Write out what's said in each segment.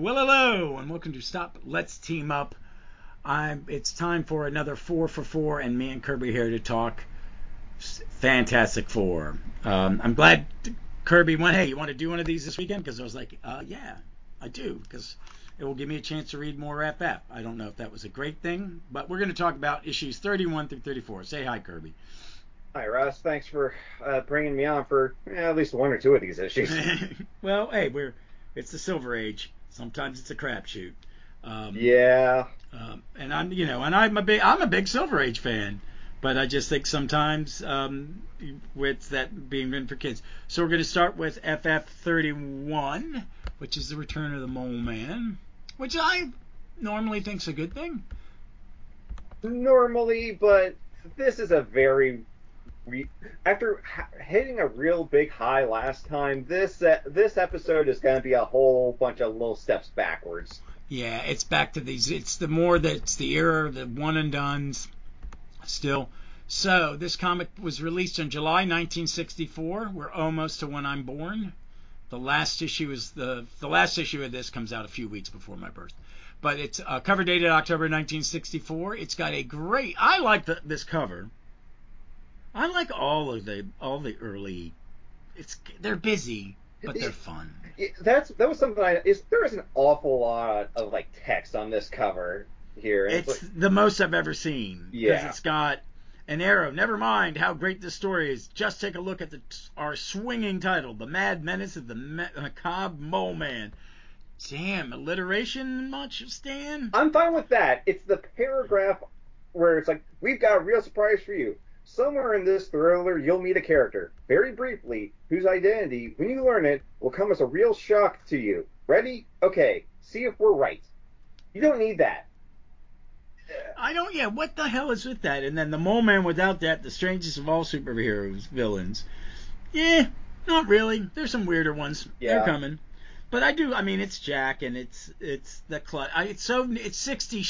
Well, hello, and welcome to Stop Let's Team Up. It's time for another 4 for 4, and me and Kirby here to talk Fantastic Four. I'm glad Kirby went, hey, you want to do one of these this weekend? Because I was like, yeah, I do, because it will give me a chance to read more FF. I don't know if that was a great thing, but we're going to talk about issues 31 through 34. Say hi, Kirby. Hi, Ross. Thanks for bringing me on for at least one or two of these issues. Well, hey, it's the Silver Age. Sometimes it's a crapshoot. Yeah. And I'm a big Silver Age fan, but I just think sometimes with that being written for kids. So we're going to start with FF31, which is the Return of the Mole Man, which I normally think's a good thing. Normally, but this is a very after hitting a real big high last time, this episode is going to be a whole bunch of little steps backwards. Yeah, it's back to these. It's the era of the one and dones still. So this comic was released in July 1964. We're almost to when I'm born. The last issue of this comes out a few weeks before my birth. But it's cover dated October 1964. It's got a great. I like this cover. I like all the early. They're busy, but they're fun. That was something there is an awful lot of like text on this cover here. It's like, the most I've ever seen. Yeah. Because it's got an arrow. Never mind how great this story is. Just take a look at our swinging title, The Mad Menace of the Macabre Mole Man. Damn, alliteration much, Stan? I'm fine with that. It's the paragraph where it's like, we've got a real surprise for you. Somewhere in this thriller, you'll meet a character, very briefly, whose identity, when you learn it, will come as a real shock to you. Ready? Okay. See if we're right. You don't need that. Yeah, what the hell is with that? And then the Mole Man without that, the strangest of all superheroes, villains. Yeah, not really. There's some weirder ones. Yeah. They're coming. But it's Jack, and it's the it's 60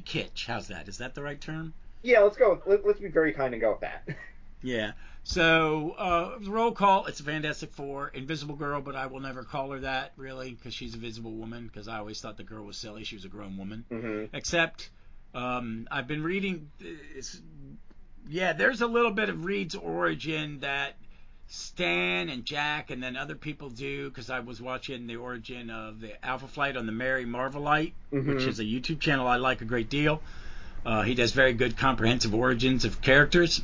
kitsch. How's that? Is that the right term? Yeah, let's go. Let's be very kind and go with that. Yeah. So, roll call. It's a Fantastic Four. Invisible Girl, but I will never call her that, really, because she's a visible woman, because I always thought the girl was silly. She was a grown woman. Mm-hmm. Except, I've been reading... there's a little bit of Reed's origin that Stan and Jack and then other people do, because I was watching the origin of the Alpha Flight on the Mary Marvelite, mm-hmm. which is a YouTube channel I like a great deal. He does very good comprehensive origins of characters.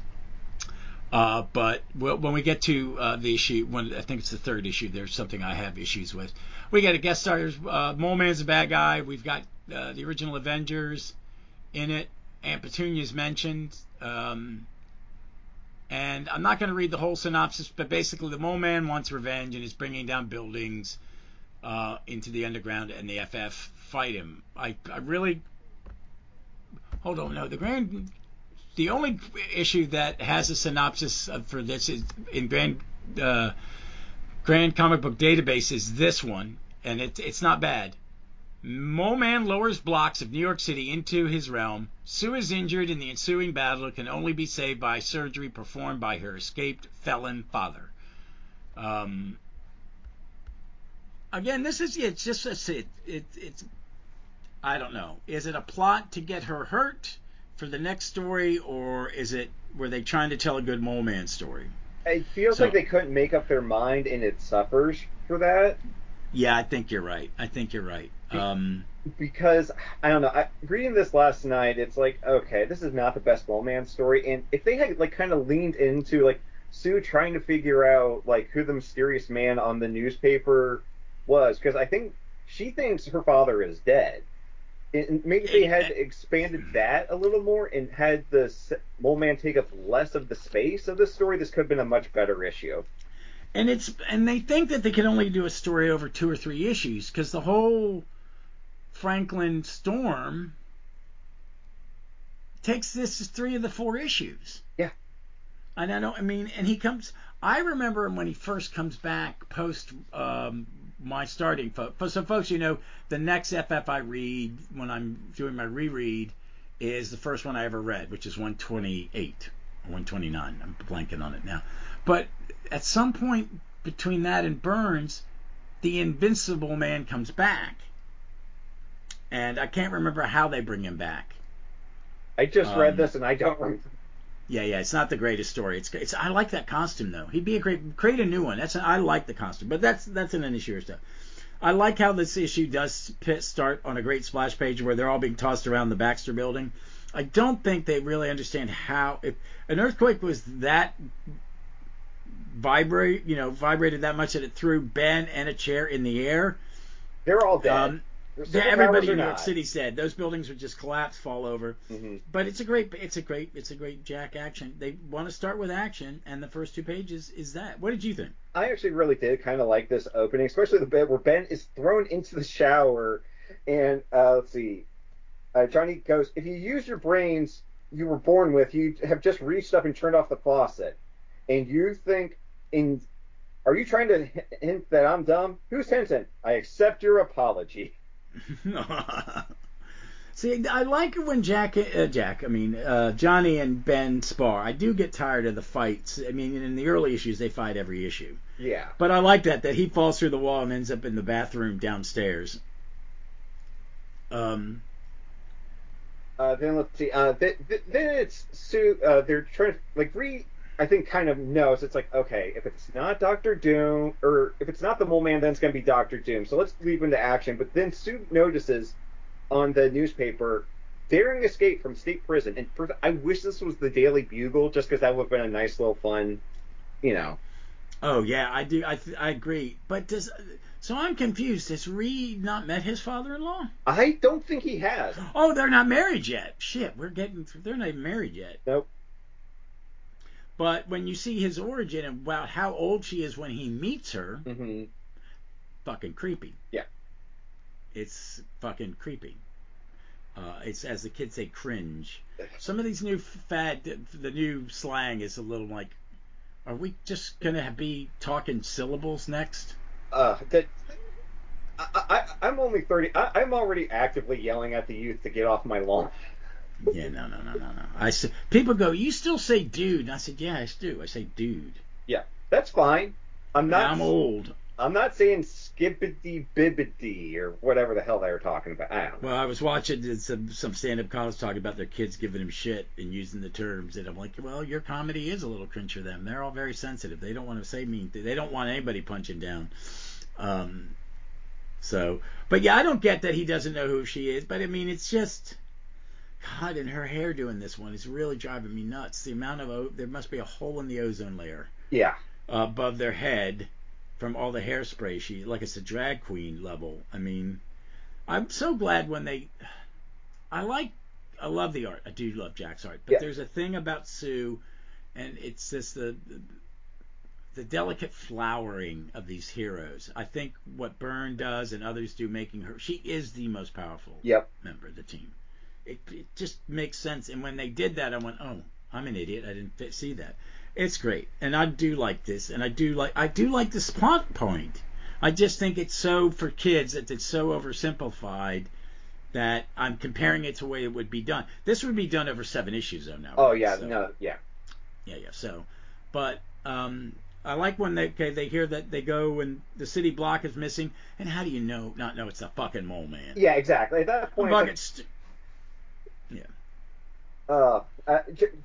But when we get to the issue, I think it's the third issue, there's something I have issues with. We got a guest star. Mole Man's a bad guy. We've got the original Avengers in it. Aunt Petunia's mentioned. And I'm not going to read the whole synopsis, but basically the Mole Man wants revenge and is bringing down buildings into the underground, and the FF fight him. I really... Hold on, no. The only issue that has a synopsis for this is in Grand Comic Book Database is this one, and it's not bad. Mole Man lowers blocks of New York City into his realm. Sue is injured in the ensuing battle and can only be saved by surgery performed by her escaped felon father. Again, it's I don't know. Is it a plot to get her hurt for the next story, or were they trying to tell a good Mole Man story? It feels like they couldn't make up their mind, and it suffers for that. Yeah, I think you're right. Because, I don't know, reading this last night, it's like, okay, this is not the best Mole Man story, and if they had, like, kind of leaned into, like, Sue trying to figure out, like, who the mysterious man on the newspaper was, because I think she thinks her father is dead. And maybe they had expanded that a little more and had the Mole Man take up less of the space of the story. This could have been a much better issue. And they think that they can only do a story over 2 or 3 issues, because the whole Franklin Storm takes this as 3 of the 4 issues. Yeah. And and he comes. I remember when he first comes back post my starting. So, folks, the next FF I read when I'm doing my reread is the first one I ever read, which is 128 or 129. I'm blanking on it now. But at some point between that and Burns, the Invincible Man comes back, and I can't remember how they bring him back. I just read this and I don't remember. Yeah, it's not the greatest story. It's I like that costume though. He'd be a create a new one. I like the costume, but that's an issue or stuff. I like how this issue does start on a great splash page where they're all being tossed around the Baxter building. I don't think they really understand how if an earthquake was that vibrated that much that it threw Ben and a chair in the air. They're all dead. Everybody in New York City said those buildings would just collapse, fall over. Mm-hmm. But it's a great Jack action. They want to start with action, and the first 2 pages is that. What did you think? I actually really did kind of like this opening, especially the bit where Ben is thrown into the shower, and let's see, Johnny goes, "If you use your brains you were born with, you have just reached up and turned off the faucet, and you think are you trying to hint that I'm dumb? Who's hinting? I accept your apology." See, I like it when Johnny and Ben spar. I do get tired of the fights. I mean, in the early issues, they fight every issue. Yeah. But I like that he falls through the wall and ends up in the bathroom downstairs. Then let's see. Then it's Sue. They're trying to I think kind of knows. It's like, okay, if it's not Doctor Doom, or if it's not the Mole Man, then it's going to be Doctor Doom. So let's leap into action. But then Sue notices on the newspaper, daring escape from state prison. And I wish this was the Daily Bugle, just because that would have been a nice little fun, Oh, yeah, I do. I agree. But so I'm confused. Has Reed not met his father-in-law? I don't think he has. Oh, they're not married yet. Shit, they're not even married yet. Nope. But when you see his origin and about how old she is when he meets her, mm-hmm. fucking creepy. Yeah. It's fucking creepy. It's, as the kids say, cringe. Some of these new the new slang is a little like, are we just going to be talking syllables next? I'm only 30. I'm already actively yelling at the youth to get off my lawn. Yeah, no. People go, you still say dude? And I said, yeah, I do. I say dude. Yeah, that's fine. I'm old. I'm not saying skippity bibbity or whatever the hell they were talking about. I don't know. Well, I was watching some stand-up comics talking about their kids giving them shit and using the terms, and I'm like, well, your comedy is a little cringe for them. They're all very sensitive. They don't want to say mean things. They don't want anybody punching down. But yeah, I don't get that he doesn't know who she is. But I mean, it's just, God, and her hair doing this one is really driving me nuts. The amount of there must be a hole in the ozone layer. Yeah. Above their head. From all the hairspray, like it's a drag queen level. I mean, I'm so glad when I love the art. I do love Jack's art, but there's a thing about Sue, and it's just the delicate flowering of these heroes. I think what Byrne does and others do, making her, she is the most powerful member of the team. It just makes sense. And when they did that, I went, oh, I'm an idiot. I didn't see that. It's great, and I do like this, and I do like this plot point. I just think it's so for kids that it's so oversimplified that I'm comparing it to the way it would be done. This would be done over 7 issues though now. Oh right? yeah, so, no, yeah. Yeah. So, but I like when they hear that they go and the city block is missing, and how do you not know it's the fucking Mole Man? Yeah, exactly. At that point,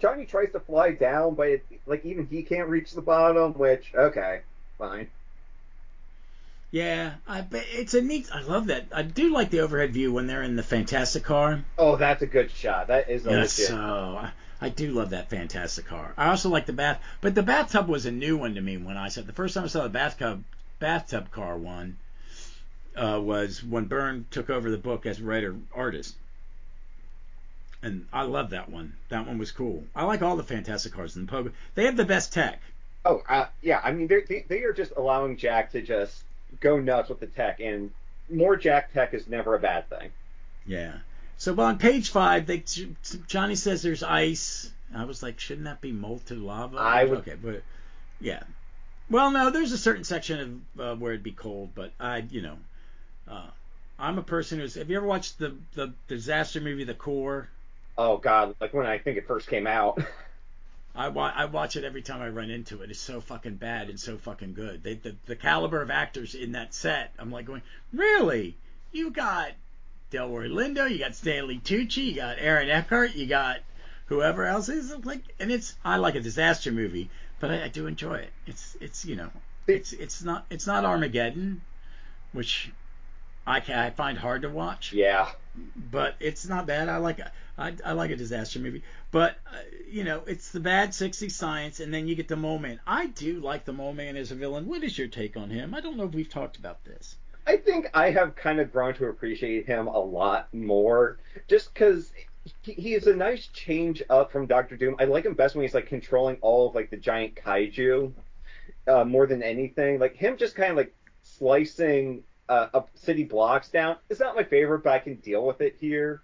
Johnny tries to fly down, but even he can't reach the bottom, which, okay, fine. Yeah, but it's a neat, I love that. I do like the overhead view when they're in the Fantastic Car. Oh, that's a good shot. That is legit. So I do love that Fantastic Car. I also like the but the bathtub was a new one to me when I said, the first time I saw the bathtub car one was when Byrne took over the book as writer-artist. And I love that one. That one was cool. I like all the Fantastic Cars in the Pogo. They have the best tech. Oh, yeah. I mean, they are just allowing Jack to just go nuts with the tech, and more Jack tech is never a bad thing. Yeah. So on page 5, Johnny says there's ice. I was like, shouldn't that be molten lava? Okay, but yeah. Well, no, there's a certain section of where it'd be cold, but I'm a person who's. Have you ever watched the disaster movie The Core? Oh God, like when I think it first came out. I watch it every time I run into it. It's so fucking bad and so fucking good. The caliber of actors in that set, I'm like going, really? You got Delroy Lindo, you got Stanley Tucci, you got Aaron Eckhart, you got whoever else is like, and I like a disaster movie, but I do enjoy it. It's not Armageddon, which I find hard to watch. Yeah. But it's not bad. I like a disaster movie. But it's the bad 60s science, and then you get the Mole Man. I do like the Mole Man as a villain. What is your take on him? I don't know if we've talked about this. I think I have kind of grown to appreciate him a lot more, just because he is a nice change up from Doctor Doom. I like him best when he's like controlling all of like the giant kaiju, more than anything. Like him just kind of like slicing up city blocks down. It's not my favorite, but I can deal with it here.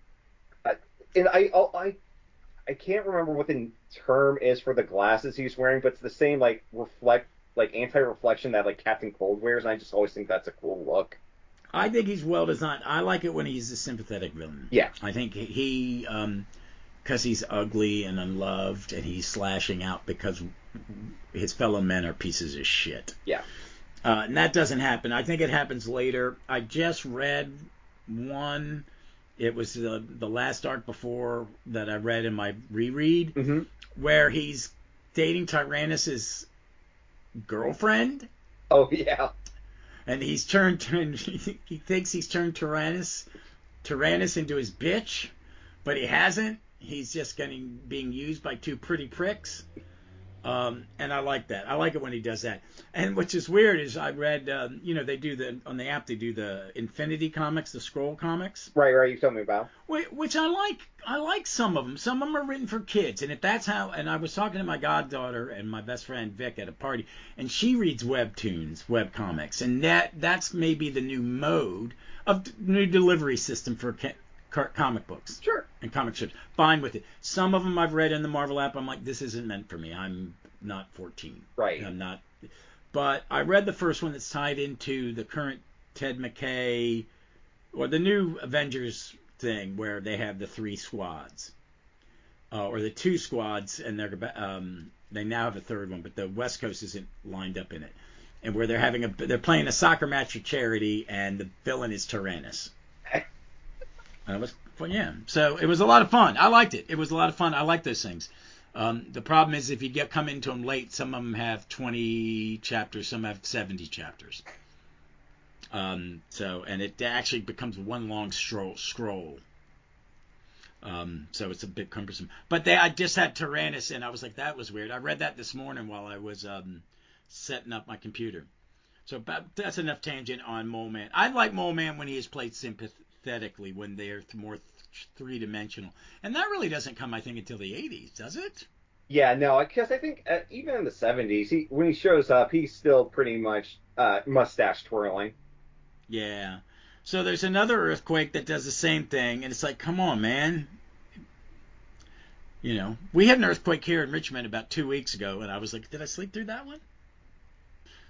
And I can't remember what the term is for the glasses he's wearing, but it's the same like anti-reflection that like Captain Cold wears, and I just always think that's a cool look. I think he's well designed. I like it when he's a sympathetic villain. Yeah. I think he because he's ugly and unloved, and he's slashing out because his fellow men are pieces of shit. Yeah. And that doesn't happen. I think it happens later. I just read one. It was the last arc before that I read in my reread, where he's dating Tyrannus's girlfriend. Oh yeah. And he thinks he's turned Tyrannus into his bitch, but he hasn't. He's just being used by two pretty pricks. And I like that. I like it when he does that. And which is weird is I read, they do on the app, they do the Infinity comics, the scroll comics. Right. You told me about. Which I like. I like some of them. Some of them are written for kids. And if that's how, and I was talking to my goddaughter and my best friend Vic at a party, and she reads webtoons, web comics, and that's maybe the new mode of new delivery system for comic books. Sure. And comic strips. Fine with it. Some of them I've read in the Marvel app. I'm like, this isn't meant for me. I'm not 14. Right. I'm not. But I read the first one that's tied into the current Ted McKay or the new Avengers thing where they have the 3 squads. Or the 2 squads, and they now have a third one, but the West Coast isn't lined up in it. And where they're playing a soccer match for charity, and the villain is Tyrannus. And it was fun, yeah. So it was a lot of fun. I liked it. It was a lot of fun. I like those things. The problem is if you come into them late, some of them have 20 chapters, some have 70 chapters. And it actually becomes one long scroll. So it's a bit cumbersome. But I just had Tyrannus, and I was like, that was weird. I read that this morning while I was setting up my computer. So that's enough tangent on Mole Man. I like Mole Man when he is played sympathetically, when they're more three-dimensional. And that really doesn't come, I think, until the 80s, does it? Yeah, no, because I think even in the 70s, when he shows up, he's still pretty much mustache twirling. Yeah. So there's another earthquake that does the same thing, and it's like, come on, man. We had an earthquake here in Richmond about 2 weeks ago, and I was like, did I sleep through that one?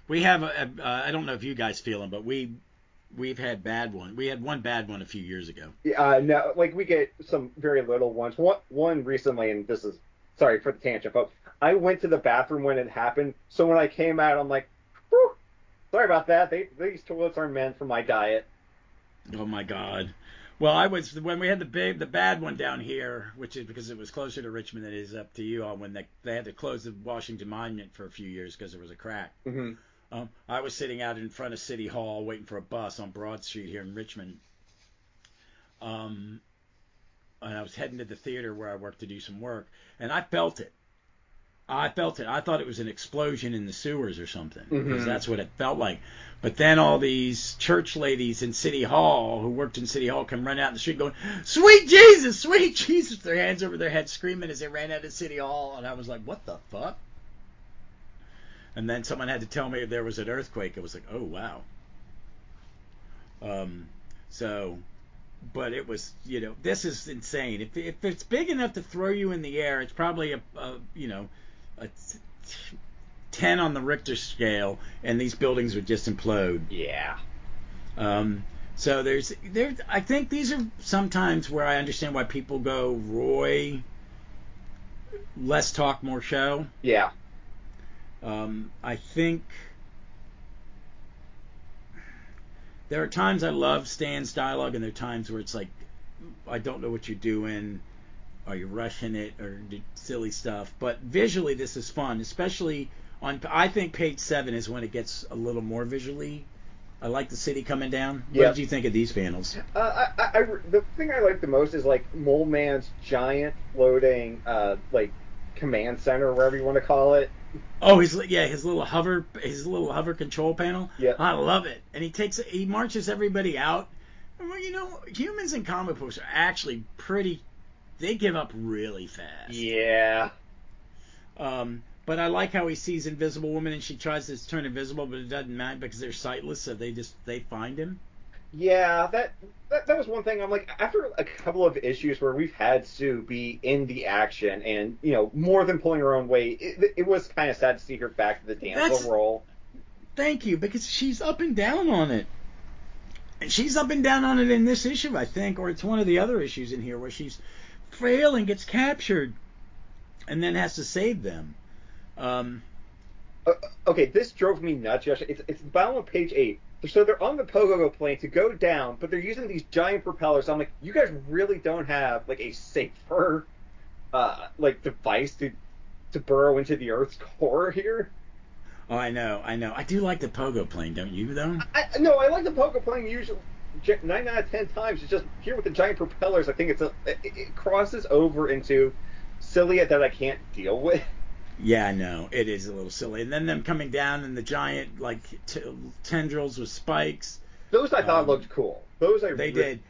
We have I don't know if you guys feel them, but we've had bad one. We had one bad one a few years ago. No, like we get some very little ones. One recently, and this is, sorry for the tangent, but I went to the bathroom when it happened, so when I came out, I'm like, whew, sorry about that. These toilets aren't meant for my diet. Oh my God. Well, when we had the bad one down here, which is because it was closer to Richmond than it is up to you all, when they had to close the Washington Monument for a few years because there was a crack. Mm-hmm. I was sitting out in front of City Hall waiting for a bus on Broad Street here in Richmond. And I was heading to the theater where I work to do some work, and I felt it. I thought it was an explosion in the sewers or something, because that's what it felt like. But then all these church ladies in City Hall who worked in City Hall come run out in the street going, "Sweet Jesus, sweet Jesus!" Their hands over their heads screaming as they ran out of City Hall, and I was like, what the fuck? And then someone had to tell me there was an earthquake. It was like, oh, wow. But it was, this is insane. If it's big enough to throw you in the air, it's probably a 10 on the Richter scale, and these buildings would just implode. Yeah. So I think these are sometimes where I understand why people go, Roy, less talk, more show. Yeah. I think there are times I love Stan's dialogue, and there are times where it's like, I don't know what you're doing. Are you rushing it or silly stuff? But visually, this is fun, especially on. I think page 7 is when it gets a little more visually. I like the city coming down. What did you think of these panels? The thing I like the most is like Mole Man's giant floating like command center, whatever you want to call it. Oh, his little hover control panel. Yeah, I love it. And he marches everybody out. Well, humans in comic books are actually pretty. They give up really fast. Yeah. But I like how he sees Invisible Woman and she tries to turn invisible, but it doesn't matter because they're sightless, so they find him. Yeah, that was one thing. I'm like, after a couple of issues where we've had Sue be in the action and more than pulling her own weight, it was kind of sad to see her back to the damsel role. Thank you, because she's up and down on it. And she's up and down on it in this issue, I think, or it's one of the other issues in here where she's frail and gets captured and then has to save them. Okay, this drove me nuts, Josh. It's about on page 8. So they're on the Pogo plane to go down, but they're using these giant propellers. I'm like, you guys really don't have like a safer like device to burrow into the Earth's core here. Oh, I know. I do like the Pogo plane, don't you, though? No, I like the Pogo plane usually. 9 out of 10 times, it's just here with the giant propellers. I think it crosses over into silly that I can't deal with. Yeah, I know. It is a little silly. And then them coming down and the giant like tendrils with spikes. Those I thought looked cool. They did.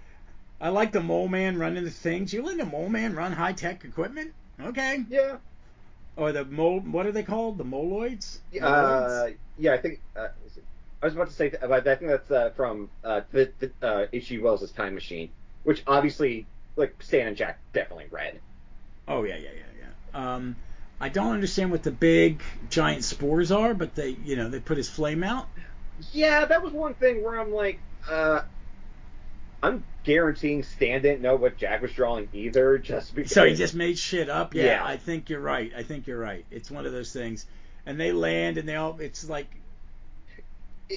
I like the Mole Man running the things. You let the Mole Man run high-tech equipment? Okay. Yeah. Or the mole, what are they called? The Moloids? Yeah, I think I was about to say, but I think that's from H.G. Wells' Time Machine, which obviously, like, Stan and Jack definitely read. Oh, yeah. I don't understand what the big giant spores are, but they put his flame out. Yeah, that was one thing where I'm like, I'm guaranteeing Stan didn't know what Jack was drawing either, just because. So he just made shit up? Yeah. I think you're right. It's one of those things. And they land, and it's like,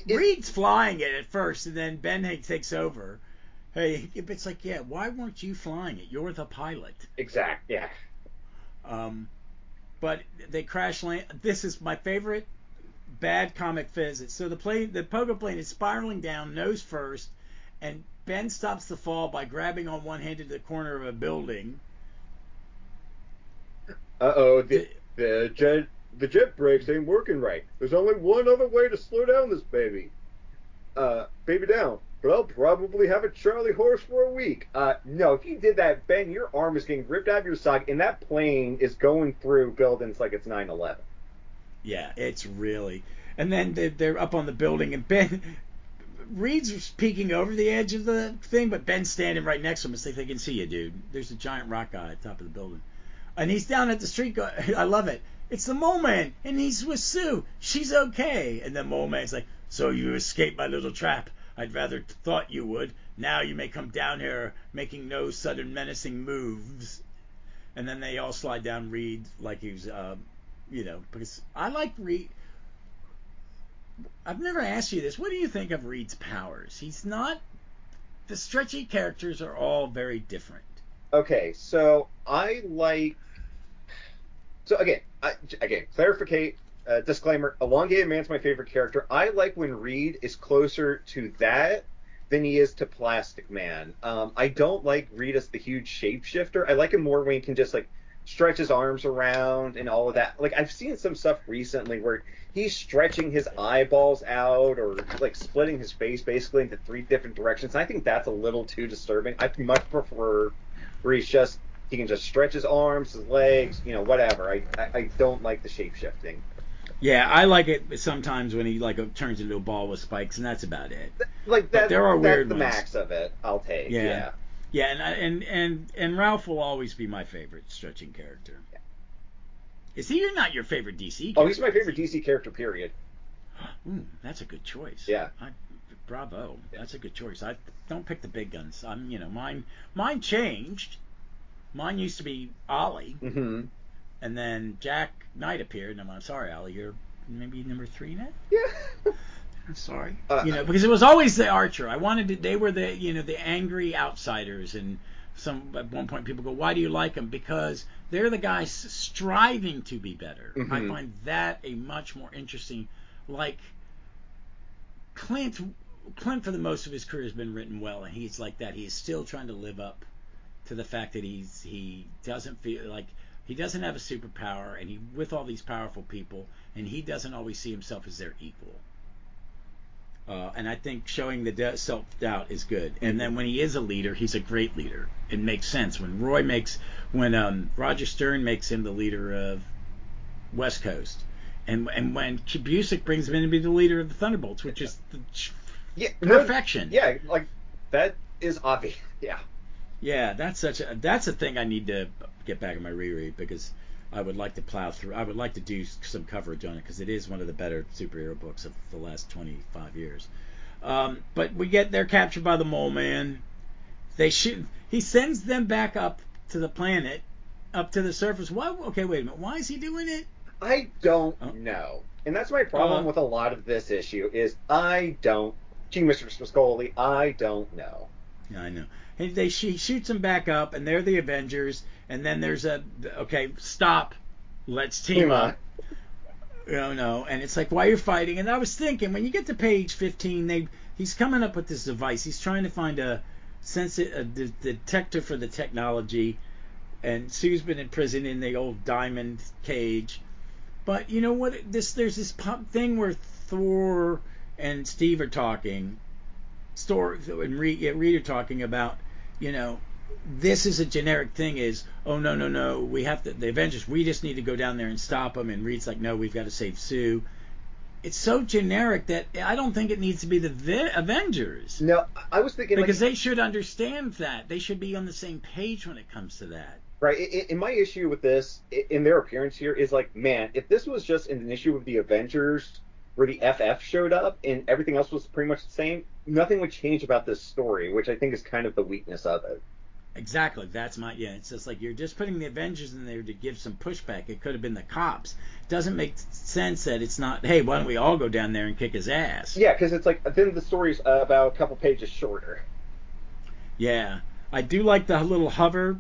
Reed's flying it at first, and then Ben takes over. Hey, it's like, yeah, why weren't you flying it? You're the pilot. Exact, yeah. But they crash land. This is my favorite bad comic physics. So the Pogo plane is spiraling down nose first, and Ben stops the fall by grabbing on one hand to the corner of a building. The jet brakes ain't working right. There's only one other way to slow down this baby. Baby down. But I'll probably have a Charlie horse for a week. No, if you did that, Ben, your arm is getting ripped out of your sock, and that plane is going through buildings like it's 9/11. Yeah, it's really. And then they're up on the building, and Reed's peeking over the edge of the thing, but Ben's standing right next to him. It's like they can see you, dude. There's a giant rock guy at the top of the building. And he's down at the street. I love it. It's the Mole Man, and he's with Sue. She's okay. And the Mole Man's like, so you escaped my little trap. I'd rather thought you would. Now you may come down here making no sudden menacing moves. And then they all slide down Reed like he was, because I like Reed. I've never asked you this. What do you think of Reed's powers? He's not. The stretchy characters are all very different. Okay, so I like. So again, clarificate. Disclaimer: Elongated Man's my favorite character. I like when Reed is closer to that than he is to Plastic Man. I don't like Reed as the huge shapeshifter. I like him more when he can just like stretch his arms around and all of that. Like I've seen some stuff recently where he's stretching his eyeballs out or like splitting his face basically into 3 different directions. And I think that's a little too disturbing. I much prefer where he can just stretch his arms, his legs, whatever. I don't like the shape shifting. Yeah, I like it sometimes when he turns into a ball with spikes, and that's about it. Like that, there are weird that's the ones. max of it. I'll take. Yeah, and Ralph will always be my favorite stretching character. Yeah. Is he not your favorite DC character? Oh, he's my favorite DC character. Period. Ooh, that's a good choice. Yeah. Bravo. Yeah. That's a good choice. I don't pick the big guns. Mine changed. Mine used to be Ollie. Mm-hmm. And then Jack Knight appeared, and I'm sorry, Allie, you're maybe number 3 now. Yeah. I'm sorry. Because it was always the Archer. I wanted to, they were the the angry outsiders, and at one point people go, why do you like them? Because they're the guys striving to be better. Mm-hmm. I find that a much more interesting. Like Clint for the most of his career has been written well, and he's like that. He's still trying to live up to the fact that he doesn't feel like he doesn't have a superpower, and he with all these powerful people, and he doesn't always see himself as their equal. And I think showing the self-doubt is good. And then when he is a leader, he's a great leader. It makes sense. When Roger Stern makes him the leader of West Coast, and when Busiek brings him in to be the leader of the Thunderbolts, which is perfection. Yeah, like that is obvious. Yeah. Yeah, that's a thing I need to get back in my reread, because I would like to plow through. I would like to do some coverage on it, because it is one of the better superhero books of the last 25 years. But they're captured by the Mole Man. He sends them back up to the planet, up to the surface. Why? Okay, wait a minute. Why is he doing it? I don't know. And that's my problem with a lot of this issue is I don't. Gee, Mr. Scully, I don't know. Yeah, I know. She shoots them back up, and they're the Avengers. And then there's stop, let's team up. No, and it's like, why are you fighting? And I was thinking, when you get to page 15, he's coming up with this device. He's trying to find a detector for the technology, and Sue's been in prison in the old diamond cage. But you know what? There's this thing where Thor and Steve are talking, and Reed are talking about, this is a generic thing, is, oh, no, we have to, the Avengers, we just need to go down there and stop them, and Reed's like, no, we've got to save Sue. It's so generic that I don't think it needs to be the Avengers. No, I was thinking, because they should understand that. They should be on the same page when it comes to that. Right, and my issue with this, in their appearance here, is like, man, if this was just an issue with the Avengers, where the FF showed up, and everything else was pretty much the same, nothing would change about this story, which I think is kind of the weakness of it. Exactly. It's just like you're just putting the Avengers in there to give some pushback. It could have been the cops. It doesn't make sense that it's not, hey, why don't we all go down there and kick his ass? Yeah, because it's like, then the story's about a couple pages shorter. Yeah. I do like the little hover.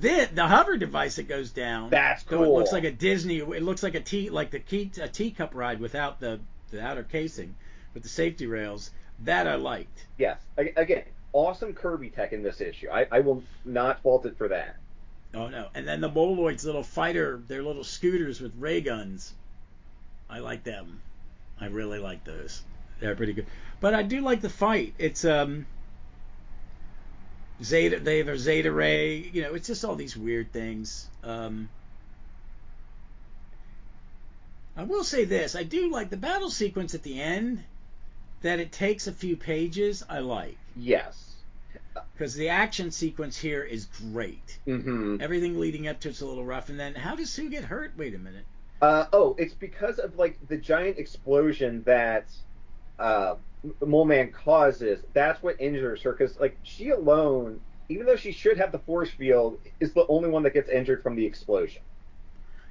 The hover device that goes down. That's cool. So it looks like a Disney. It looks like a teacup ride without the outer casing, with the safety rails. That I liked. Yes. Again, awesome Kirby tech in this issue. I will not fault it for that. Oh no! And then the Moloids' little fighter, their little scooters with ray guns. I like them. I really like those. They're pretty good. But I do like the fight. It's Zeta. They have a Zeta ray. It's just all these weird things. I will say this: I do like the battle sequence at the end. That it takes a few pages, I like. Yes. Because the action sequence here is great. Mm-hmm. Everything leading up to it's a little rough. And then, how does Sue get hurt? Wait a minute. It's because of, like, the giant explosion that Mole Man causes. That's what injures her. Because, like, she alone, even though she should have the force field, is the only one that gets injured from the explosion.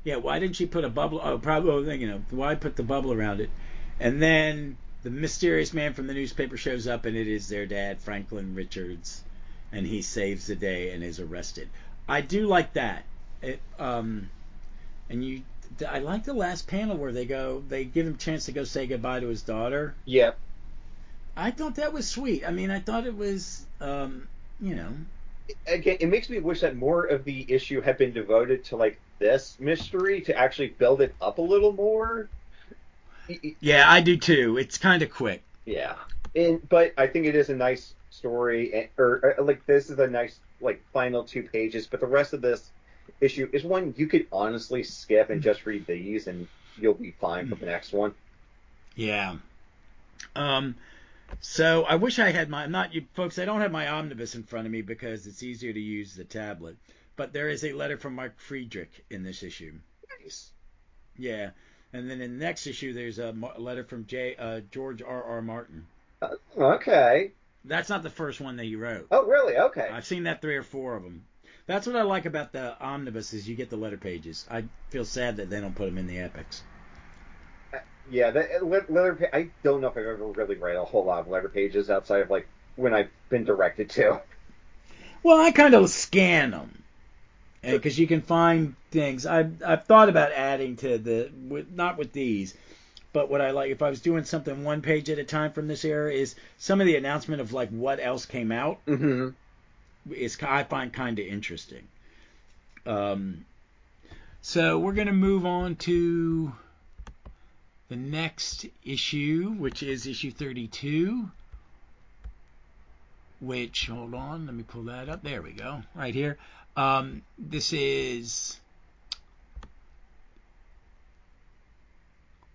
Yeah, why didn't she put a bubble? Oh, probably, why put the bubble around it? And then the mysterious man from the newspaper shows up, and it is their dad, Franklin Richards, and he saves the day and is arrested. I do like that. I like the last panel where they give him a chance to go say goodbye to his daughter. Yep. I thought that was sweet. I mean, I thought it was, Again, it makes me wish that more of the issue had been devoted to, like, this mystery to actually build it up a little more. Yeah, I do too. It's kind of quick. Yeah, but I think it is a nice story, this is a nice, like, final 2 pages. But the rest of this issue is one you could honestly skip and just read these, and you'll be fine for the next one. Yeah. So I wish I had folks. I don't have my omnibus in front of me because it's easier to use the tablet. But there is a letter from Mark Friedrich in this issue. Nice. Yeah. And then in the next issue, there's a letter from George R.R. Martin. Okay. That's not the first one that he wrote. Oh, really? Okay. I've seen that 3 or 4 of them. That's what I like about the omnibus is you get the letter pages. I feel sad that they don't put them in the epics. Yeah, I don't know if I've ever really read a whole lot of letter pages outside of like when I've been directed to. Well, I kind of scan them because you can find things. I've thought about adding to not with these, but what I like if I was doing something one page at a time from this era is some of the announcement of like what else came out. Mm-hmm. I find kind of interesting. So we're going to move on to the next issue, which is issue 32. Which, hold on, let me pull that up. There we go, right here. This is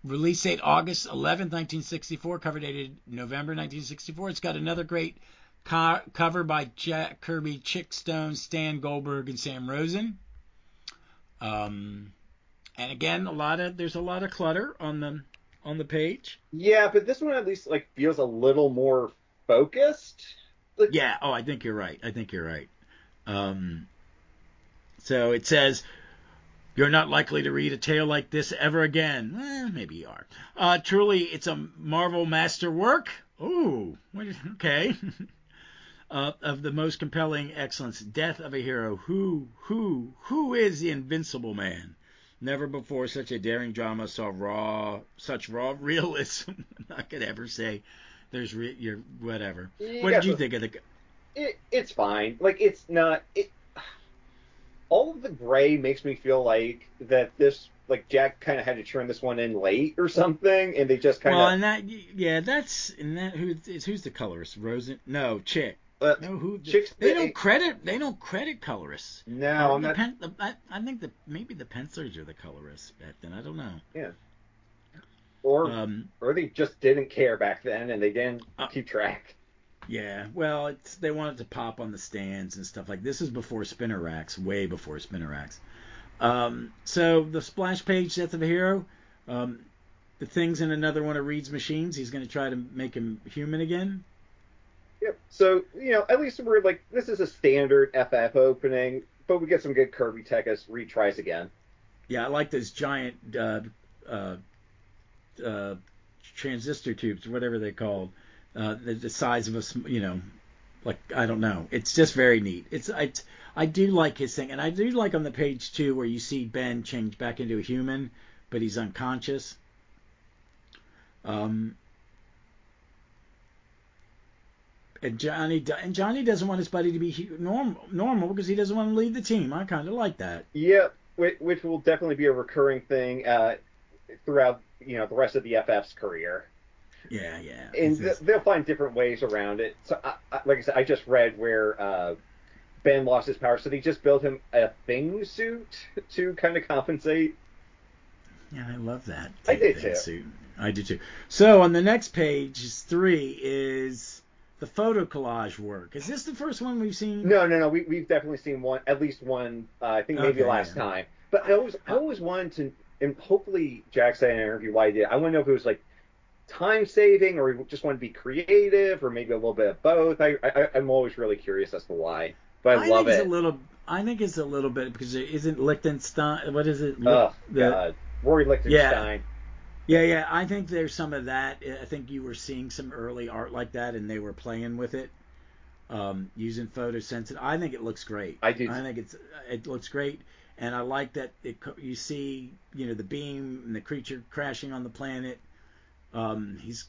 release date August 11th, 1964, cover dated November 1964. It's got another great cover by Jack Kirby, Chic Stone, Stan Goldberg, and Sam Rosen. And again, there's a lot of clutter on the page. Yeah, but this one at least like feels a little more focused. Yeah. Oh, I think you're right. So it says, "You're not likely to read a tale like this ever again." Maybe you are. Truly, it's a Marvel masterwork. Ooh, okay. Of the most compelling excellence, death of a hero. Who is the Invincible Man? Never before such a daring drama saw such raw realism. I'm not gonna ever say there's your whatever. What did you think of the? It's fine. Like it's not. All of the gray makes me feel like that this like Jack kind of had to turn this one in late or something, and they just kind of. Well, who's the colorist? Rosen? No, Chick. No, they don't credit colorists. No, I think maybe the pencilers are the colorists back then. I don't know. Yeah. Or they just didn't care back then, and they didn't keep track. Yeah, well, they wanted to pop on the stands and stuff like this. Is before spinner racks, way before spinner racks. So the splash page, Death of a Hero. The Thing's in another one of Reed's machines. He's going to try to make him human again. Yep. So, at least we're like, this is a standard FF opening, but we get some good Kirby tech as Reed tries again. Yeah, I like those giant transistor tubes, whatever they're called. The size of a, like, I don't know. It's just very neat. I do like his thing. And I do like on the page, too, where you see Ben change back into a human, but he's unconscious. And Johnny doesn't want his buddy to be normal because he doesn't want to lead the team. I kind of like that. Yeah, which will definitely be a recurring thing throughout the rest of the FF's career. Yeah. And they'll find different ways around it. So, like I said, I just read where Ben lost his power, so they just built him a thing suit to kind of compensate. Yeah, I love that. I did too. Suit. I do too. So on the next page, 3 is the photo collage work. Is this the first one we've seen? No. We've definitely seen at least one. I think maybe last time. But I always wanted to, and hopefully Jack said in an interview why he did. I want to know if it was like time saving, or he just wanted to be creative, or maybe a little bit of both. I'm always really curious as to why. But I love it. I think it's a little bit because it isn't Lichtenstein. What is it? God, Rory Lichtenstein. Yeah. I think there's some of that. I think you were seeing some early art like that, and they were playing with it, using photosensitive. I think it looks great. I do. I think it looks great, and I like that you see the beam and the creature crashing on the planet. He's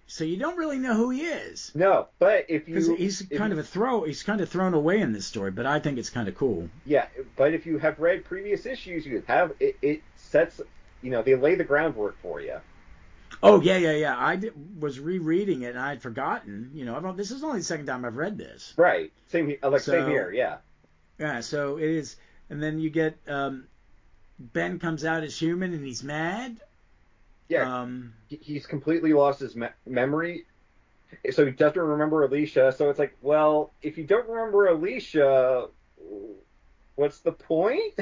so you don't really know who he is. No, but he's kind of thrown away in this story, but I think it's kind of cool. Yeah, but if you have read previous issues, you have it sets. They lay the groundwork for you. Oh, yeah. I was rereading it, and I'd forgotten. This is only the second time I've read this. Right. Same here, yeah. Yeah, so it is. And then you get Ben comes out as human, and he's mad. Yeah, he's completely lost his memory, so he doesn't remember Alicia. So it's like, well, if you don't remember Alicia, what's the point?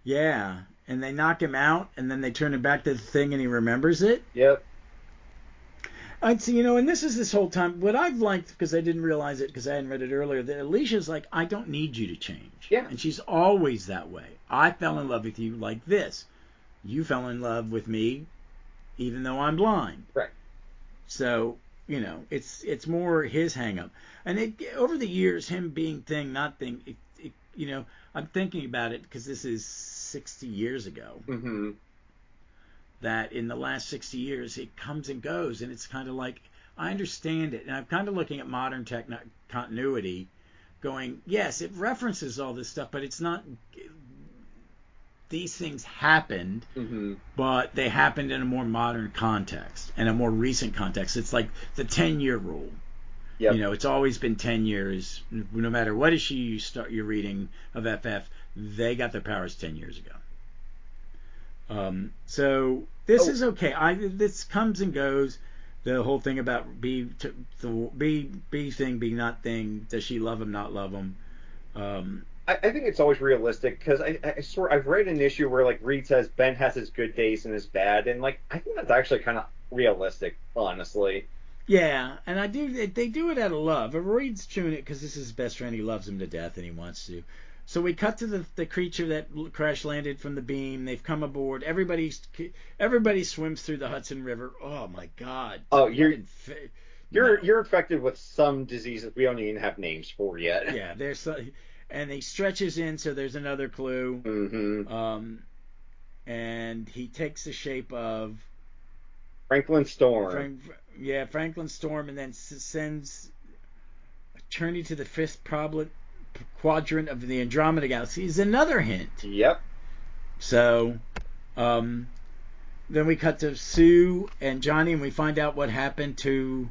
Yeah. And they knock him out, and then they turn him back to the thing, and he remembers it. Yep. I'd see, and this whole time, what I've liked, because I didn't realize it because I hadn't read it earlier, that Alicia's like, I don't need you to change. Yeah. And she's always that way. I fell in love with you like this. You fell in love with me even though I'm blind. Right. So, it's more his hang-up. And over the years, him being thing, not thing, I'm thinking about it because this is 60 years ago. Mm-hmm. That in the last 60 years, it comes and goes. And it's kind of like, I understand it. And I'm kind of looking at modern continuity going, yes, it references all this stuff, but it's not... These things happened, but they happened in a more modern context and a more recent context. It's like the 10-year rule. Yep. It's always been 10 years. No matter what issue you start your reading of FF, they got their powers 10 years ago. So this is okay. This comes and goes. The whole thing about be thing, be not thing. Does she love him, not love him? I think it's always realistic because I swear I've read an issue where like Reed says Ben has his good days and his bad, and like I think that's actually kind of realistic, honestly. Yeah, and they do it out of love. Reed's doing it because this is his best friend. He loves him to death and he wants to. So we cut to the creature that crash landed from the beam. They've come aboard. Everybody swims through the Hudson River. Oh my God! Oh, you're infected with some diseases we don't even have names for yet. Yeah, and he stretches in, so there's another clue. Mm-hmm. And he takes the shape of Franklin Storm. Franklin Storm, and then sends a journey to the fifth quadrant of the Andromeda Galaxy. Is another hint. Yep. So, then we cut to Sue and Johnny, and we find out what happened to.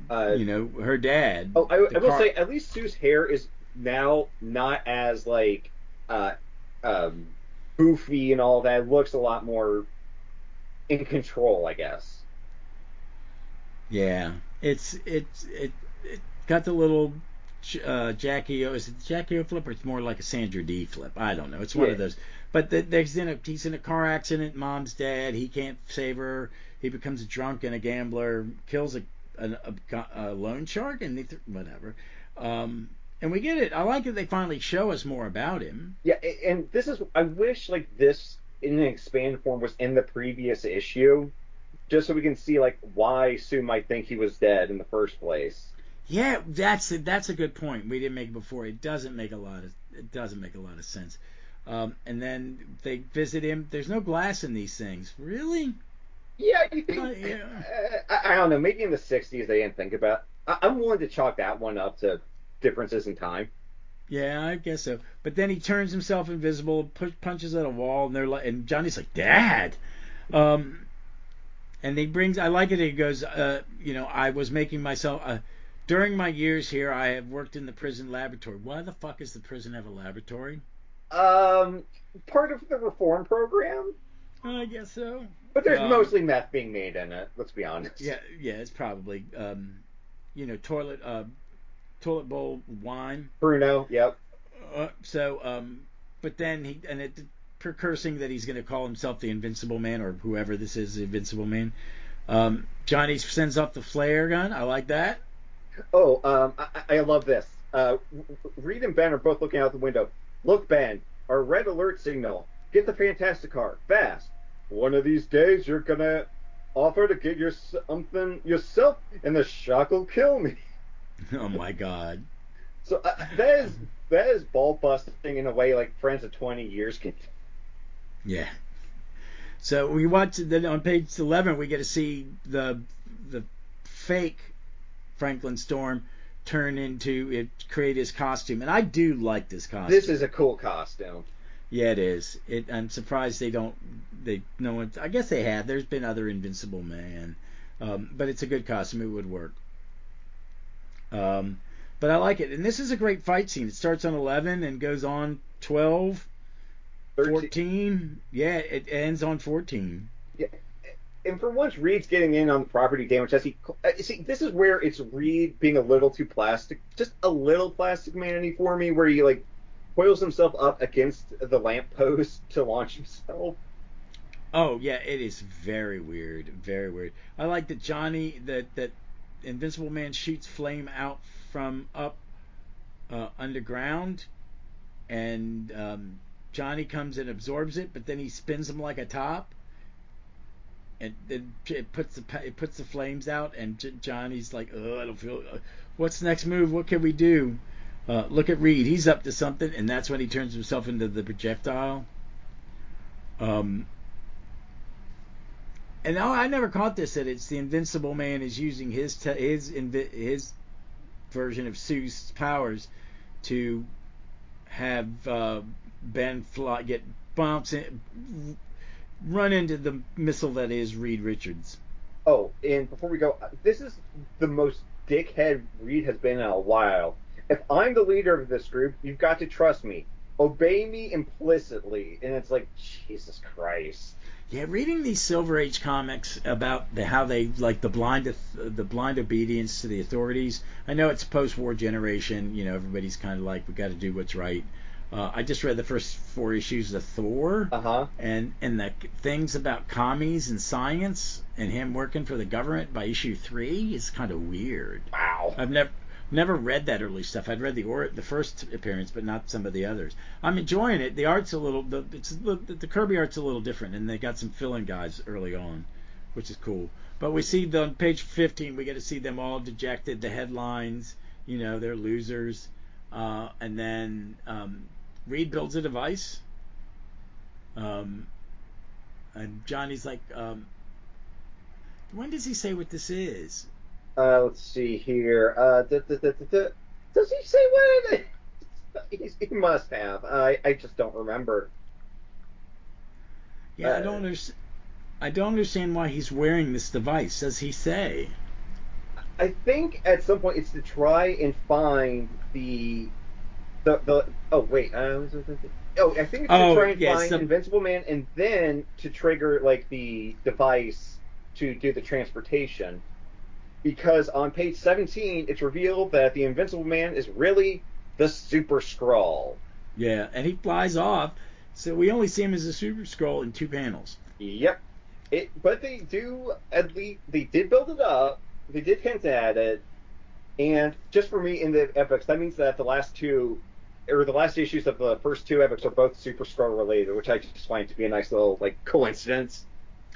Her dad. Oh, I will say, at least Sue's hair is now not as like goofy and all that. It looks a lot more in control, I guess. Yeah, it got the little Jackie O. Is it Jackie O flip, or it's more like a Sandra D flip? I don't know. It's one of those. But he's in a car accident. Mom's dead. He can't save her. He becomes a drunk and a gambler. Kills a loan shark and whatever, and we get it. I like that they finally show us more about him. Yeah, and this is, I wish like this in an expanded form was in the previous issue, just so we can see like why Sue might think he was dead in the first place. Yeah, that's a good point. We didn't make it before. It doesn't make a lot of sense. And then they visit him. There's no glass in these things, really. Yeah, you think? I don't know. Maybe in the 60s they didn't think about. I'm willing to chalk that one up to differences in time. Yeah, I guess so. But then he turns himself invisible, punches at a wall, and Johnny's like, "Dad," and he brings. I like it. He goes, I was making myself. During my years here, I have worked in the prison laboratory. Why the fuck does the prison have a laboratory? Part of the reform program. I guess so. But there's mostly meth being made in it. Let's be honest. Yeah, it's probably toilet bowl wine. Bruno, yep. But then precursing that he's going to call himself the Invincible Man, or whoever this is, the Invincible Man. Johnny sends off the flare gun. I like that. Oh, I love this. Reed and Ben are both looking out the window. Look, Ben, our red alert signal. Get the Fantastic Car, fast. One of these days you're gonna offer to get something yourself, and the shock will kill me. Oh my God. So that is ball busting in a way like Friends of 20 Years can. Yeah. So we watch then on page 11 we get to see the fake Franklin Storm create his costume, and I do like this costume. This is a cool costume. Yeah, it is. I'm surprised no one. I guess they have. There's been other Invincible Man, but it's a good costume. It would work. But I like it, and this is a great fight scene. It starts on 11 and goes on 12, 14. Yeah, it ends on 14. Yeah, and for once, Reed's getting in on property damage. As he see, this is where it's Reed being a little too plastic, just a little plastic man-y for me, where he like coils himself up against the lamppost to launch himself. Oh yeah, it is very weird, very weird. I like that that Invincible Man shoots flame out from up underground, and Johnny comes and absorbs it, but then he spins him like a top, and it puts the flames out, and Johnny's like, oh, I don't feel. What's the next move? What can we do? Look at Reed. He's up to something, and that's when he turns himself into the projectile. And I never caught this, that it's the Invincible Man is using his version of Sue's powers to have Ben get bumps in, run into the missile that is Reed Richards. Oh, and before we go, this is the most dickhead Reed has been in a while. If I'm the leader of this group, you've got to trust me. Obey me implicitly. And it's like, Jesus Christ. Yeah, reading these Silver Age comics about how they like the blind obedience to the authorities. I know it's post-war generation. You know, everybody's kind of like, we got to do what's right. I just read the first 4 issues of Thor, and the things about commies and science and him working for the government by issue 3 is kind of weird. Wow. I've never read that early stuff. I'd read the first appearance, but not some of the others. I'm enjoying it. The art's the Kirby art's a little different, and they got some fill-in guys early on, which is cool. But we see on page 15, we get to see them all dejected. The headlines, you know, they're losers, and then Reed builds a device, and Johnny's like, when does he say what this is? Let's see here. Does he say what it is? He must have. I just don't remember. Yeah, I don't understand why he's wearing this device. Does he say? I think at some point it's to try and find the oh wait I think it's to try and find Invincible Man, and then to trigger like the device to do the transportation. Because on page 17, it's revealed that the Invincible Man is really the Super Skrull. Yeah, and he flies off, so we only see him as a Super Skrull in 2 panels. Yep. But they do, at least, they did build it up, they did hint at it, and just for me in the epics, that means that the last issues of the first 2 epics are both Super Skrull related, which I just find to be a nice little, like, coincidence.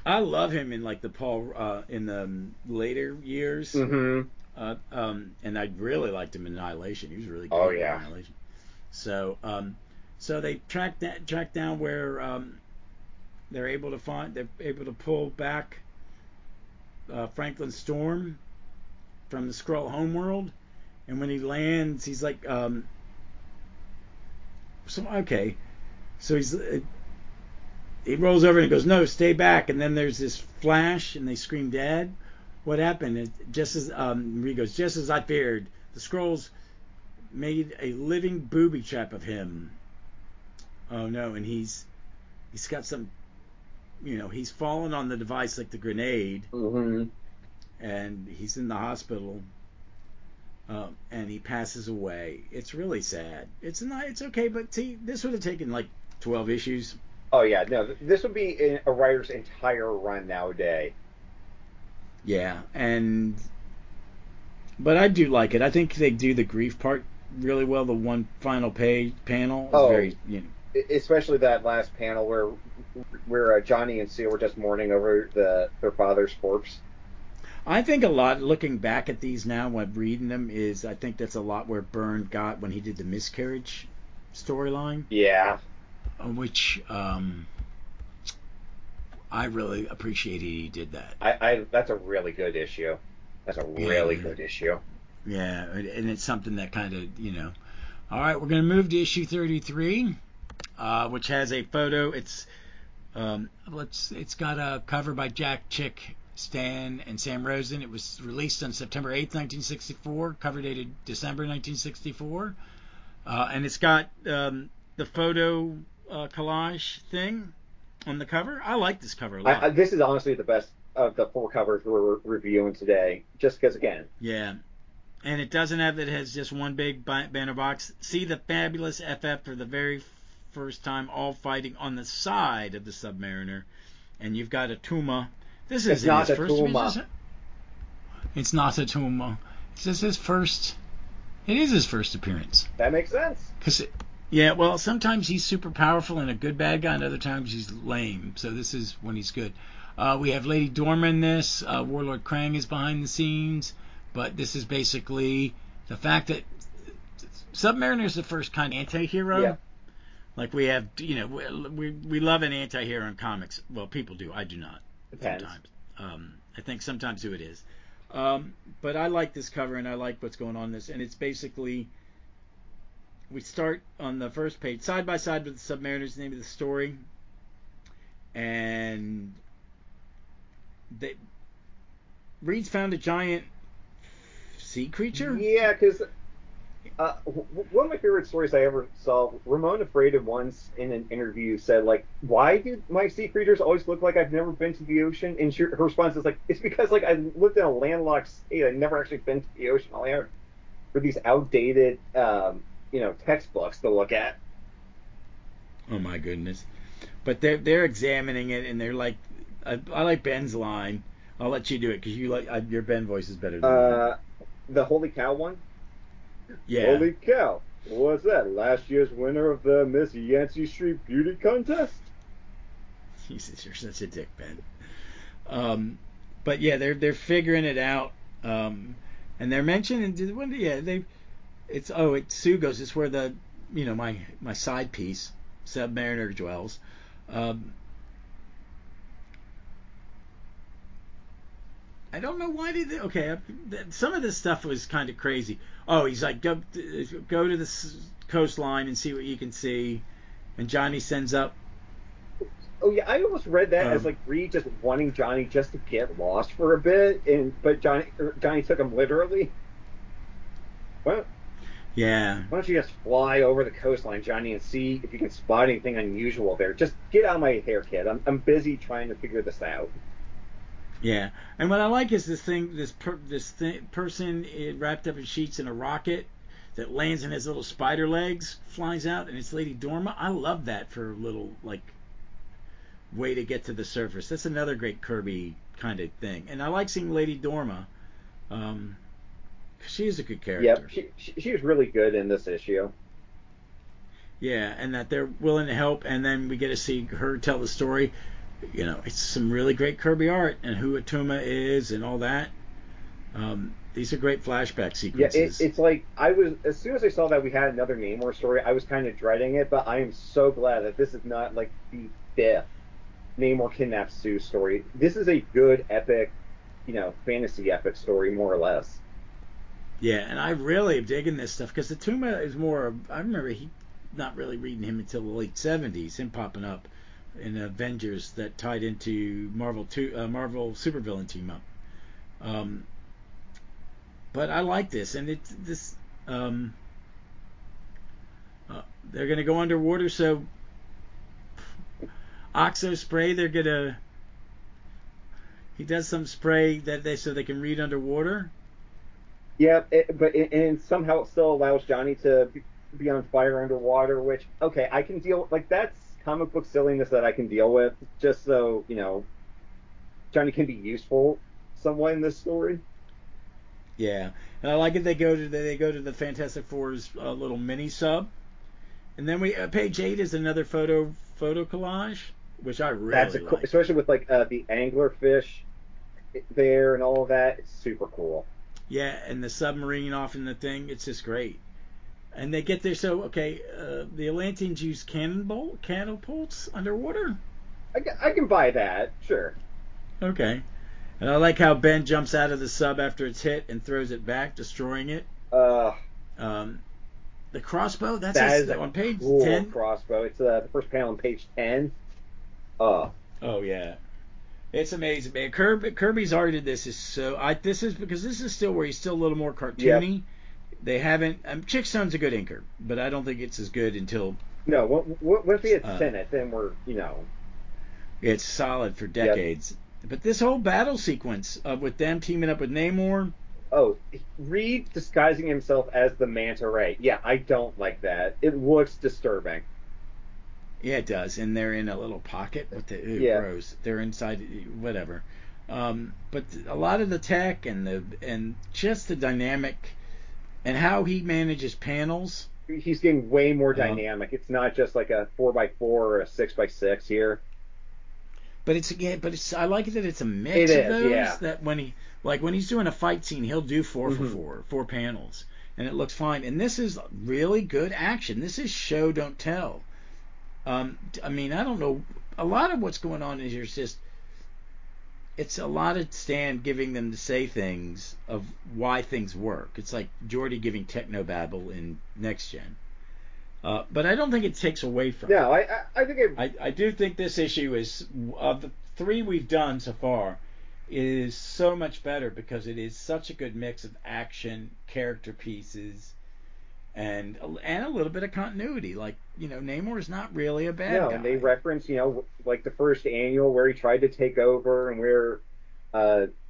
I love him in like the Paul in the later years, and I really liked him in Annihilation. He was really good. Oh yeah. In Annihilation. So they track down where they're able to pull back Franklin Storm from the Skrull homeworld, and when he lands, he's like, he rolls over and goes, no, stay back. And then there's this flash, and they scream, Dad, what happened? And just as Reed goes, just as I feared, the Skrulls made a living booby trap of him. Oh no! And he's got some, you know, he's fallen on the device like the grenade, and he's in the hospital, and he passes away. It's really sad. It's okay, but see, this would have taken like 12 issues. Oh yeah, no, this would be a writer's entire run nowadays. Yeah, but I do like it. I think they do the grief part really well. The one final panel is very, you know, especially that last panel where Johnny and Sue were just mourning over their father's corpse. I think a lot, looking back at these now when reading them, is I think that's a lot where Byrne got when he did the miscarriage storyline. Yeah. Which I really appreciated he did that. That's a really good issue. That's a really good issue. Yeah, and it's something that kind of, you know. All right, we're going to move to issue 33, which has a photo. It's got a cover by Jack Chick, Stan, and Sam Rosen. It was released on September 8th, 1964, cover dated December 1964. And it's got the photo collage thing on the cover. I like this cover a lot. This is honestly the best of the 4 covers we're reviewing today, just because, again. Yeah. And it doesn't have it has just one big banner box. See the fabulous FF for the very first time, all fighting on the side of the Submariner. and you've got Attuma. This It's is not his first Attuma. appearance. It's not Attuma. This is his first. It is his first appearance. That makes sense. Yeah, well, sometimes he's super powerful and a good bad guy, and other times he's lame. So this is when he's good. We have Lady Dorma in this. Warlord Krang is behind the scenes. But this is basically the fact that Submariner is the first kind of anti-hero. Yeah. Like we have, we love an anti-hero in comics. Well, people do. I do not. Depends. Sometimes. I think sometimes who it is. But I like this cover, and I like what's going on in this. And it's basically, we start on the first page, side by side with the Submariner's name of the story. And Reed's found a giant sea creature? Yeah, because one of my favorite stories I ever saw, Ramona Freitas once in an interview said, like, why do my sea creatures always look like I've never been to the ocean? And her response is, like, it's because, like, I lived in a landlocked state. I've never actually been to the ocean. All I have are these outdated, textbooks to look at. Oh, my goodness. But they're examining it, and they're like, I like Ben's line. I'll let you do it, because your Ben voice is better than mine. The Holy Cow one? Yeah. Holy cow. What's that? Last year's winner of the Miss Yancey Street Beauty Contest? Jesus, you're such a dick, Ben. But yeah, they're figuring it out. And they're mentioning, it's Sugos. It's where the, my side piece, Submariner dwells. I don't know why did they. Okay, some of this stuff was kind of crazy. Oh, he's like, go to the coastline and see what you can see, and Johnny sends up. Oh yeah, I almost read that as like Reed just wanting Johnny just to get lost for a bit, but Johnny took him literally. Well, yeah. Why don't you just fly over the coastline, Johnny, and see if you can spot anything unusual there? Just get out of my hair, kid. I'm busy trying to figure this out. Yeah, and what I like is this person wrapped up in sheets in a rocket that lands in his little spider legs, flies out, and it's Lady Dorma. I love that for a little way to get to the surface. That's another great Kirby kind of thing, and I like seeing Lady Dorma. She is a good character. Yep, she was really good in this issue. Yeah, and that they're willing to help, and then we get to see her tell the story. It's some really great Kirby art and who Attuma is and all that. These are great flashback sequences. Yeah, it's like as soon as I saw that we had another Namor story, I was kind of dreading it, but I am so glad that this is not like the fifth Namor kidnaps Sue story. This is a good epic, fantasy epic story, more or less. Yeah, and I really am digging this stuff because Attuma is more. I remember not really reading him until the late '70s. Him popping up in Avengers that tied into Marvel supervillain team up. But I like this, and it's this. They're gonna go underwater, so Oxo spray. He does some spray so they can read underwater. Yeah, and somehow it still allows Johnny to be on fire underwater, which I can deal that's comic book silliness that I can deal with, just so Johnny can be useful somewhat in this story. Yeah, and I like it. They go to the Fantastic Four's little mini sub, and then page 8 is another photo collage, which I really like, especially with the anglerfish there and all of that. It's super cool. Yeah, and the submarine off in the thing. It's just great. And they get there, the Atlanteans use catapults underwater? I can buy that, sure. Okay. And I like how Ben jumps out of the sub after it's hit and throws it back, destroying it. The crossbow, that's on page 10. Crossbow. It's the first panel on page 10. Oh, yeah. It's amazing, man. Kirby's art in this is so... this is still where he's still a little more cartoony. Yep. They haven't... Chic Stone's a good inker, but I don't think it's as good until... No, once he hits Senate, then we're, It's solid for decades. Yep. But this whole battle sequence with them teaming up with Namor... Oh, Reed disguising himself as the Manta Ray. Yeah, I don't like that. It looks disturbing. Yeah, it does, and they're in a little pocket with the Yeah. gross. They're inside, whatever. But a lot of the tech and just the dynamic and how he manages panels. He's getting way more Um, dynamic. It's not just like a 4x4 or a 6x6 here. but it's I like it that it's a It mix of is, those. yeah. That when he's doing a fight scene, he'll do 4 for Mhm. 4 panels, and it looks fine. And this is really good action. This is show don't tell. I mean, I don't know. A lot of what's going on is just it's a lot of Stan giving them to say things of why things work. It's like Geordi giving technobabble in Next Gen. But I don't think it takes away from it. No, I think it. I do think this issue is, of the 3 we've done so far, is so much better because it is such a good mix of action, character pieces, and a little bit of continuity. Like, Namor is not really a bad guy. And they reference, like the first annual where he tried to take over and where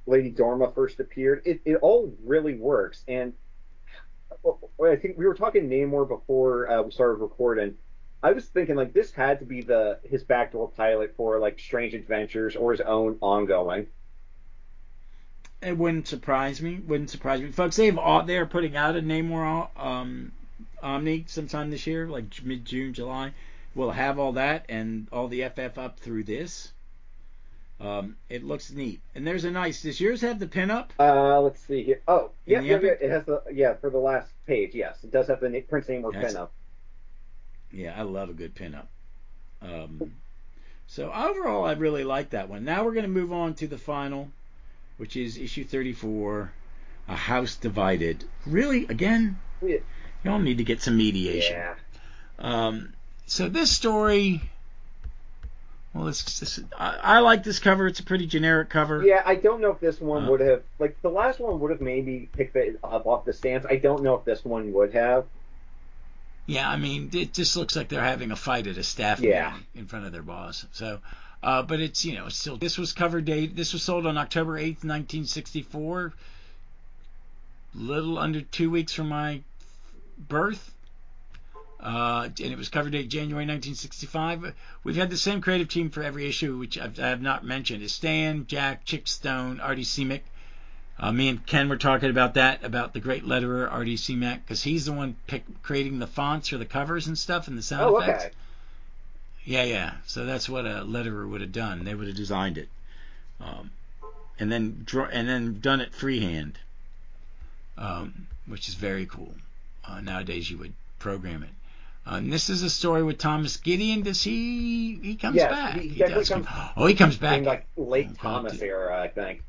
Lady Dorma first appeared. It all really works. And I think we were talking Namor before we started recording. I was thinking like this had to be his backdoor pilot for like Strange Adventures or his own ongoing. It wouldn't surprise me. Folks, they're putting out a Namor Omni sometime this year, like mid-June, July. We'll have all that and all the FF up through this. It looks neat. And there's does yours have the pinup? Let's see here. Oh, yeah. It has for the last page, yes. It does have the Prince Namor pinup. Yeah, I love a good pinup. So overall, I really like that one. Now we're going to move on to the final, which is issue 34, A House Divided. Really, again, y'all need to get some mediation. Yeah. So this story, well, I like this cover. It's a pretty generic cover. Yeah, I don't know if this one would have, like, the last one would have maybe picked it up off the stands. I don't know if this one would have. Yeah, I mean, it just looks like they're having a fight at a staff meeting in front of their boss. So, but it's, it's still, this was cover date. This was sold on October 8th, 1964. Little under 2 weeks from my birth. And it was cover date January 1965. We've had the same creative team for every issue, which I have not mentioned. Is Stan, Jack, Chic Stone, Artie Simek. Me and Ken were talking about that, about the great letterer Artie Simek, because he's the one creating the fonts for the covers and stuff and the sound effects. Okay. Yeah. So that's what a letterer would have done. They would have designed it, and then done it freehand, which is very cool. Nowadays you would program it. And this is a story with Thomas Gideon. Does he comes back? He does. He comes back. In like late Thomas era, I think.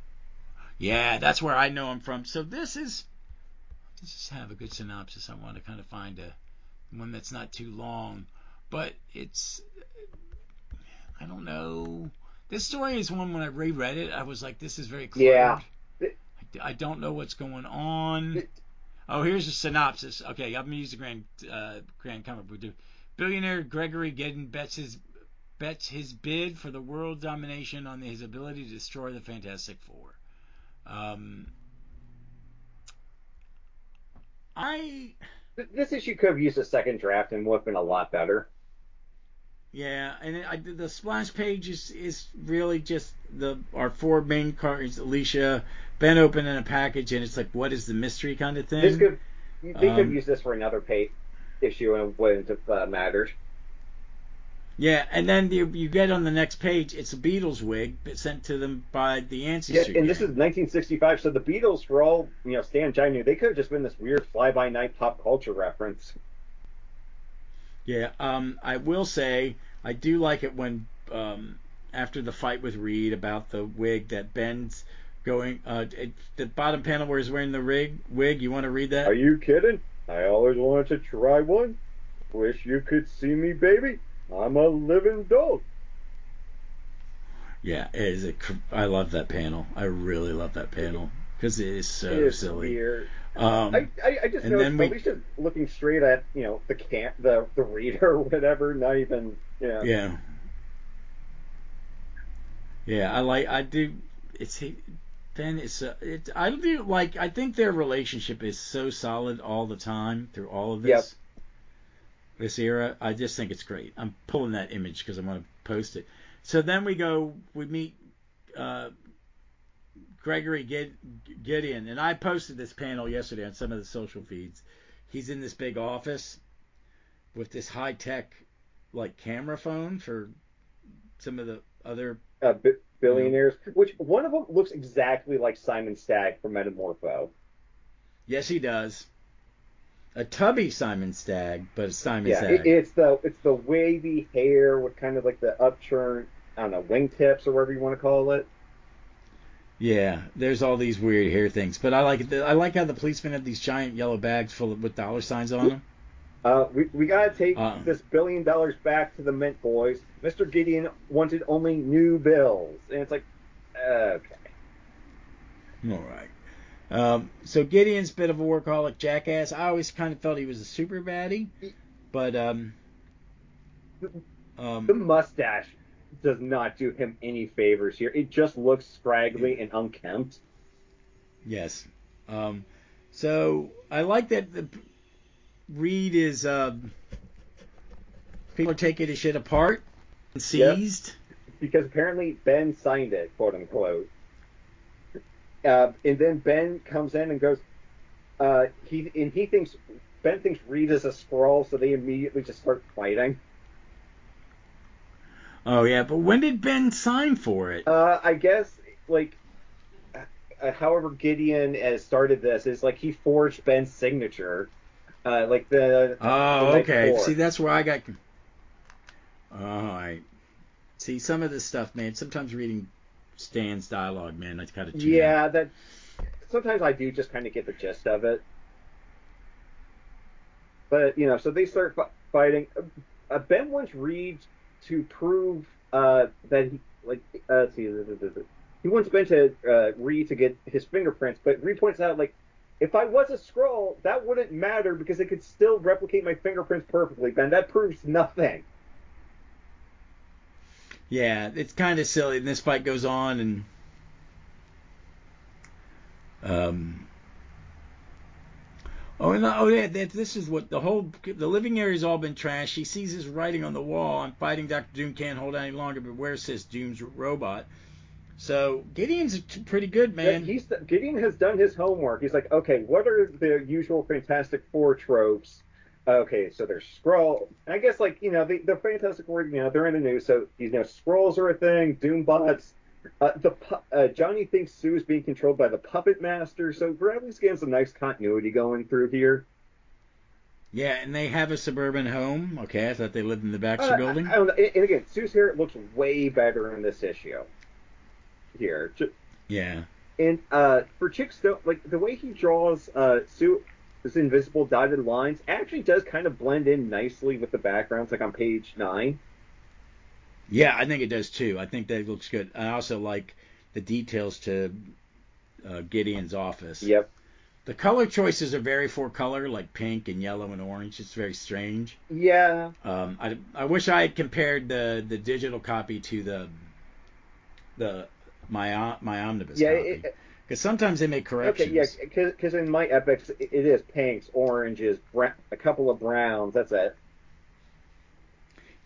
Yeah, that's where I know him from. So let's just have a good synopsis. I want to kind of find one that's not too long, but I don't know. This story is one when I reread it, I was like, this is very clear. Yeah. I don't know what's going on. Here's a synopsis. Okay, I'm gonna use the grand comic book. Billionaire Gregory Gideon bets his bid for the world domination on his ability to destroy the Fantastic Four. This issue could have used a second draft and would have been a lot better. Yeah, and the splash page is really just our 4 main characters. Alicia, Ben opening a package, and it's like, what is the mystery kind of thing? They could have used this for another issue and it wouldn't have mattered. Yeah, and then you get on the next page, it's a Beatles wig sent to them by the Ancestry. Yeah, and this is 1965, so the Beatles, for all Stan and Jai knew, they could have just been this weird fly-by-night pop culture reference. Yeah, I will say I do like it when after the fight with Reed about the wig that Ben's going the bottom panel where he's wearing the wig. You want to read that? Are you kidding? I always wanted to try one. Wish you could see me, baby. I'm a living dog. Yeah, I love that panel. I really love that panel because it is so silly. Weird. I just noticed Alicia looking straight at the reader or whatever, not even Yeah. I do. I think their relationship is so solid all the time through all of this. this era. I just think it's great. I'm pulling that image because I want to post it. So then we meet Gregory Gideon, and I posted this panel yesterday on some of the social feeds. He's in this big office with this high-tech like camera phone for some of the other billionaires, which one of them looks exactly like Simon Stagg from Metamorpho. Yes, he does. A tubby Simon Stagg, but it's Simon Yeah, Stagg. it's the wavy hair with kind of like the upturned, I don't know, wingtips or whatever you want to call it. Yeah, there's all these weird hair things, but I like it. I like how the policemen have these giant yellow bags full of with dollar signs on them. We gotta take this $1 billion back to the Mint boys. Mr. Gideon wanted only new bills, and it's like, okay. All right. So Gideon's a bit of a workaholic jackass. I always kind of felt he was a super baddie, but the mustache does not do him any favors here. It just looks scraggly and unkempt. Yes. So I like that Reed is people are taking his shit apart and seized. Yep. Because apparently Ben signed it, quote unquote. And then Ben comes in and goes, Ben thinks Reed is a Skrull, so they immediately just start fighting. Oh yeah, but when did Ben sign for it? I guess however Gideon has started this is like he forged Ben's signature. The okay. before. See, that's where I got. All right. See, some of this stuff, man. Sometimes reading Stan's dialogue, man, I kind of tune out. That sometimes I do just kind of get the gist of it. But so they start fighting. Ben wants Reed to prove that he he wants Ben to Reed to get his fingerprints, but Reed points out if I was a Skrull, that wouldn't matter because it could still replicate my fingerprints perfectly, Ben. That proves nothing. Yeah, it's kind of silly. And this fight goes on, and this is what the living area's all been trashed. He sees his writing on the wall. I'm fighting Dr. Doom, can't hold out any longer, but where's this Doom's robot? So Gideon's pretty good, man. Gideon has done his homework. He's like, okay, what are the usual Fantastic Four tropes? Okay, so there's Skrull. And I guess the Fantastic Four, they're in the news, so Skrulls are a thing, Doombots. Johnny thinks Sue's being controlled by the Puppet Master, so Bradley's getting some nice continuity going through here. Yeah, and they have a suburban home. Okay, I thought they lived in the Baxter building. I don't know. And again, Sue's hair looks way better in this issue. Here. Yeah. And for Chic Stone, the way he draws Sue's invisible dotted lines actually does kind of blend in nicely with the backgrounds, on page 9. Yeah, I think it does too. I think that looks good. I also like the details to Gideon's office. Yep. The color choices are very four-color, like pink and yellow and orange. It's very strange. Yeah. I wish I had compared the digital copy to my omnibus copy. Because sometimes they make corrections. Okay, yeah, because in my epics, it is pinks, oranges, a couple of browns. That's it.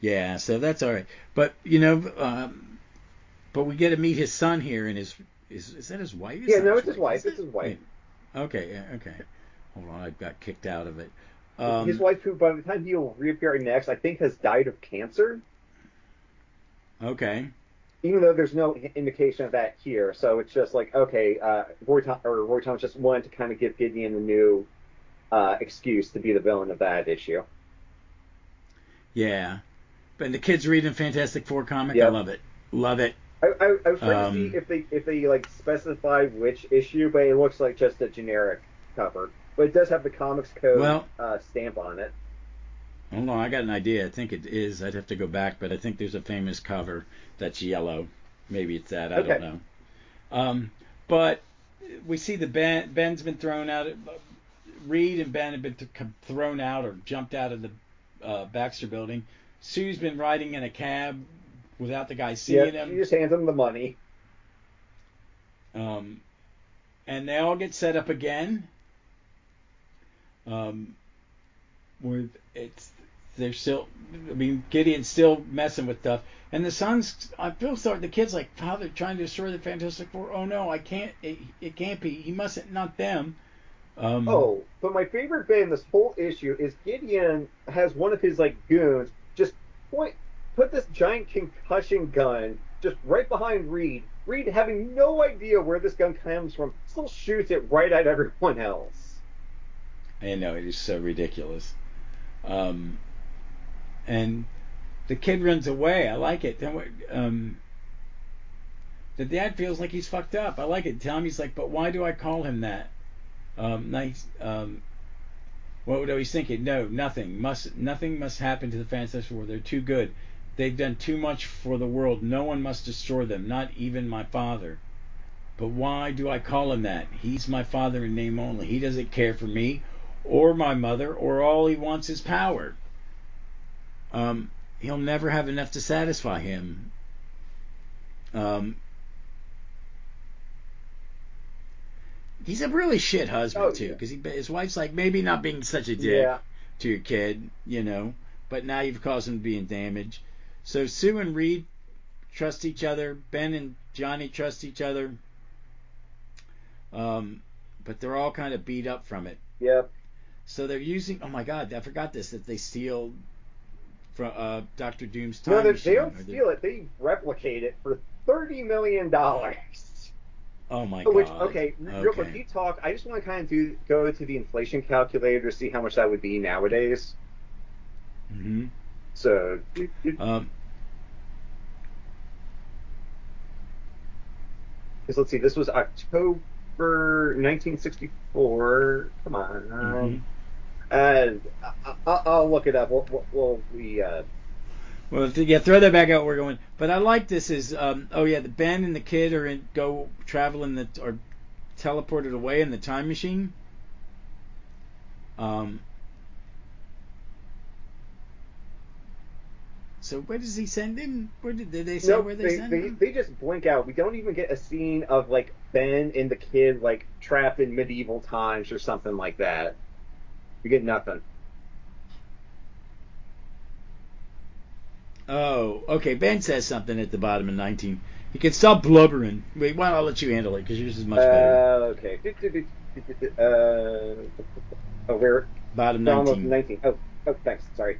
Yeah, so that's all right. But but we get to meet his son here, and is that his wife? Yeah, no, it's his wife. It's his wife. Yeah. Okay. Hold on, I got kicked out of it. His wife, who by the time he'll reappear next, I think has died of cancer. Okay. Even though there's no indication of that here, so it's just Roy Thomas just wanted to kind of give Gideon a new excuse to be the villain of that issue. Yeah. And the kids reading Fantastic Four comic, yep. I love it. Love it. I was trying to see if they specify which issue, but it looks like just a generic cover. But it does have the Comics Code stamp on it. Hold on, I got an idea. I think it is. I'd have to go back, but I think there's a famous cover that's yellow. Maybe it's that. I don't know. But we see Ben's been thrown out. Reed and Ben have been thrown out or jumped out of the Baxter building. Sue's been riding in a cab without the guy seeing him. She just hands him the money. And they all get set up again. they're still. I mean, Gideon's still messing with stuff, and the son's. I feel sorry. The kid's like, Father, trying to destroy the Fantastic Four. Oh no, I can't. It can't be. He mustn't. Not them. But my favorite bit in this whole issue is Gideon has one of his like goons just put this giant concussion gun just right behind Reed. Reed, having no idea where this gun comes from, still shoots it right at everyone else. I know, it is so ridiculous. And the kid runs away. I like it. Then the dad feels like he's fucked up. I like it. Tommy's like, but why do I call him that? Nice. What was he thinking? No, nothing. Nothing must happen to the Fantastic Four. They're too good. They've done too much for the world. No one must destroy them, not even my father. But why do I call him that? He's my father in name only. He doesn't care for me or my mother, or all he wants is power. He'll never have enough to satisfy him. He's a really shit husband too, because his wife's like, maybe not being such a dick to your kid, but now you've caused him to be in damage. So Sue and Reed trust each other. Ben and Johnny trust each other. But they're all kind of beat up from it. Yep. So they're using. Oh my God, I forgot this. That they steal from Dr. Doom's time machine. They don't steal it. They replicate it for $30 million. Oh my God. Real quick, you talk. I just want to kind of go to the inflation calculator to see how much that would be nowadays. Mm-hmm. So. Let's see. This was October 1964. Come on. Mm-hmm. I'll look it up. Well, throw that back out. We're going. But I like this. Is the Ben and the kid go travel or teleported away in the time machine. So where does he send him? Did they say where they send him? They just blink out. We don't even get a scene of like Ben and the kid like trapped in medieval times or something like that. We get nothing. Oh, okay. Ben says something at the bottom of 19. He can stop blubbering. Wait, well, I'll let you handle it because yours is much better. Okay. Where? Bottom 19. 19. Oh, thanks. Sorry.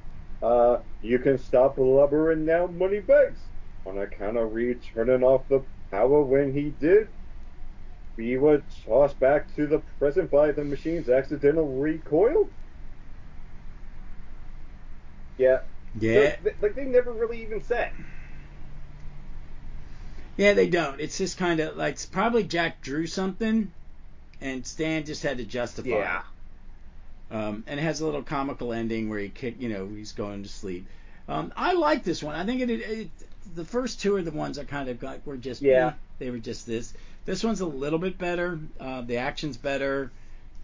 You can stop blubbering now, Moneybags. On account of Reed turning off the power when he did, we were tossed back to the present by the machine's accidental recoil. Yeah. Yeah. So, they never really even said. Yeah, they don't. It's just kind of like, it's probably Jack drew something, and Stan just had to justify it. And it has a little comical ending where he's going to sleep. I like this one. I think the first two are the ones I kind of got were just they were just this. This one's a little bit better. The action's better.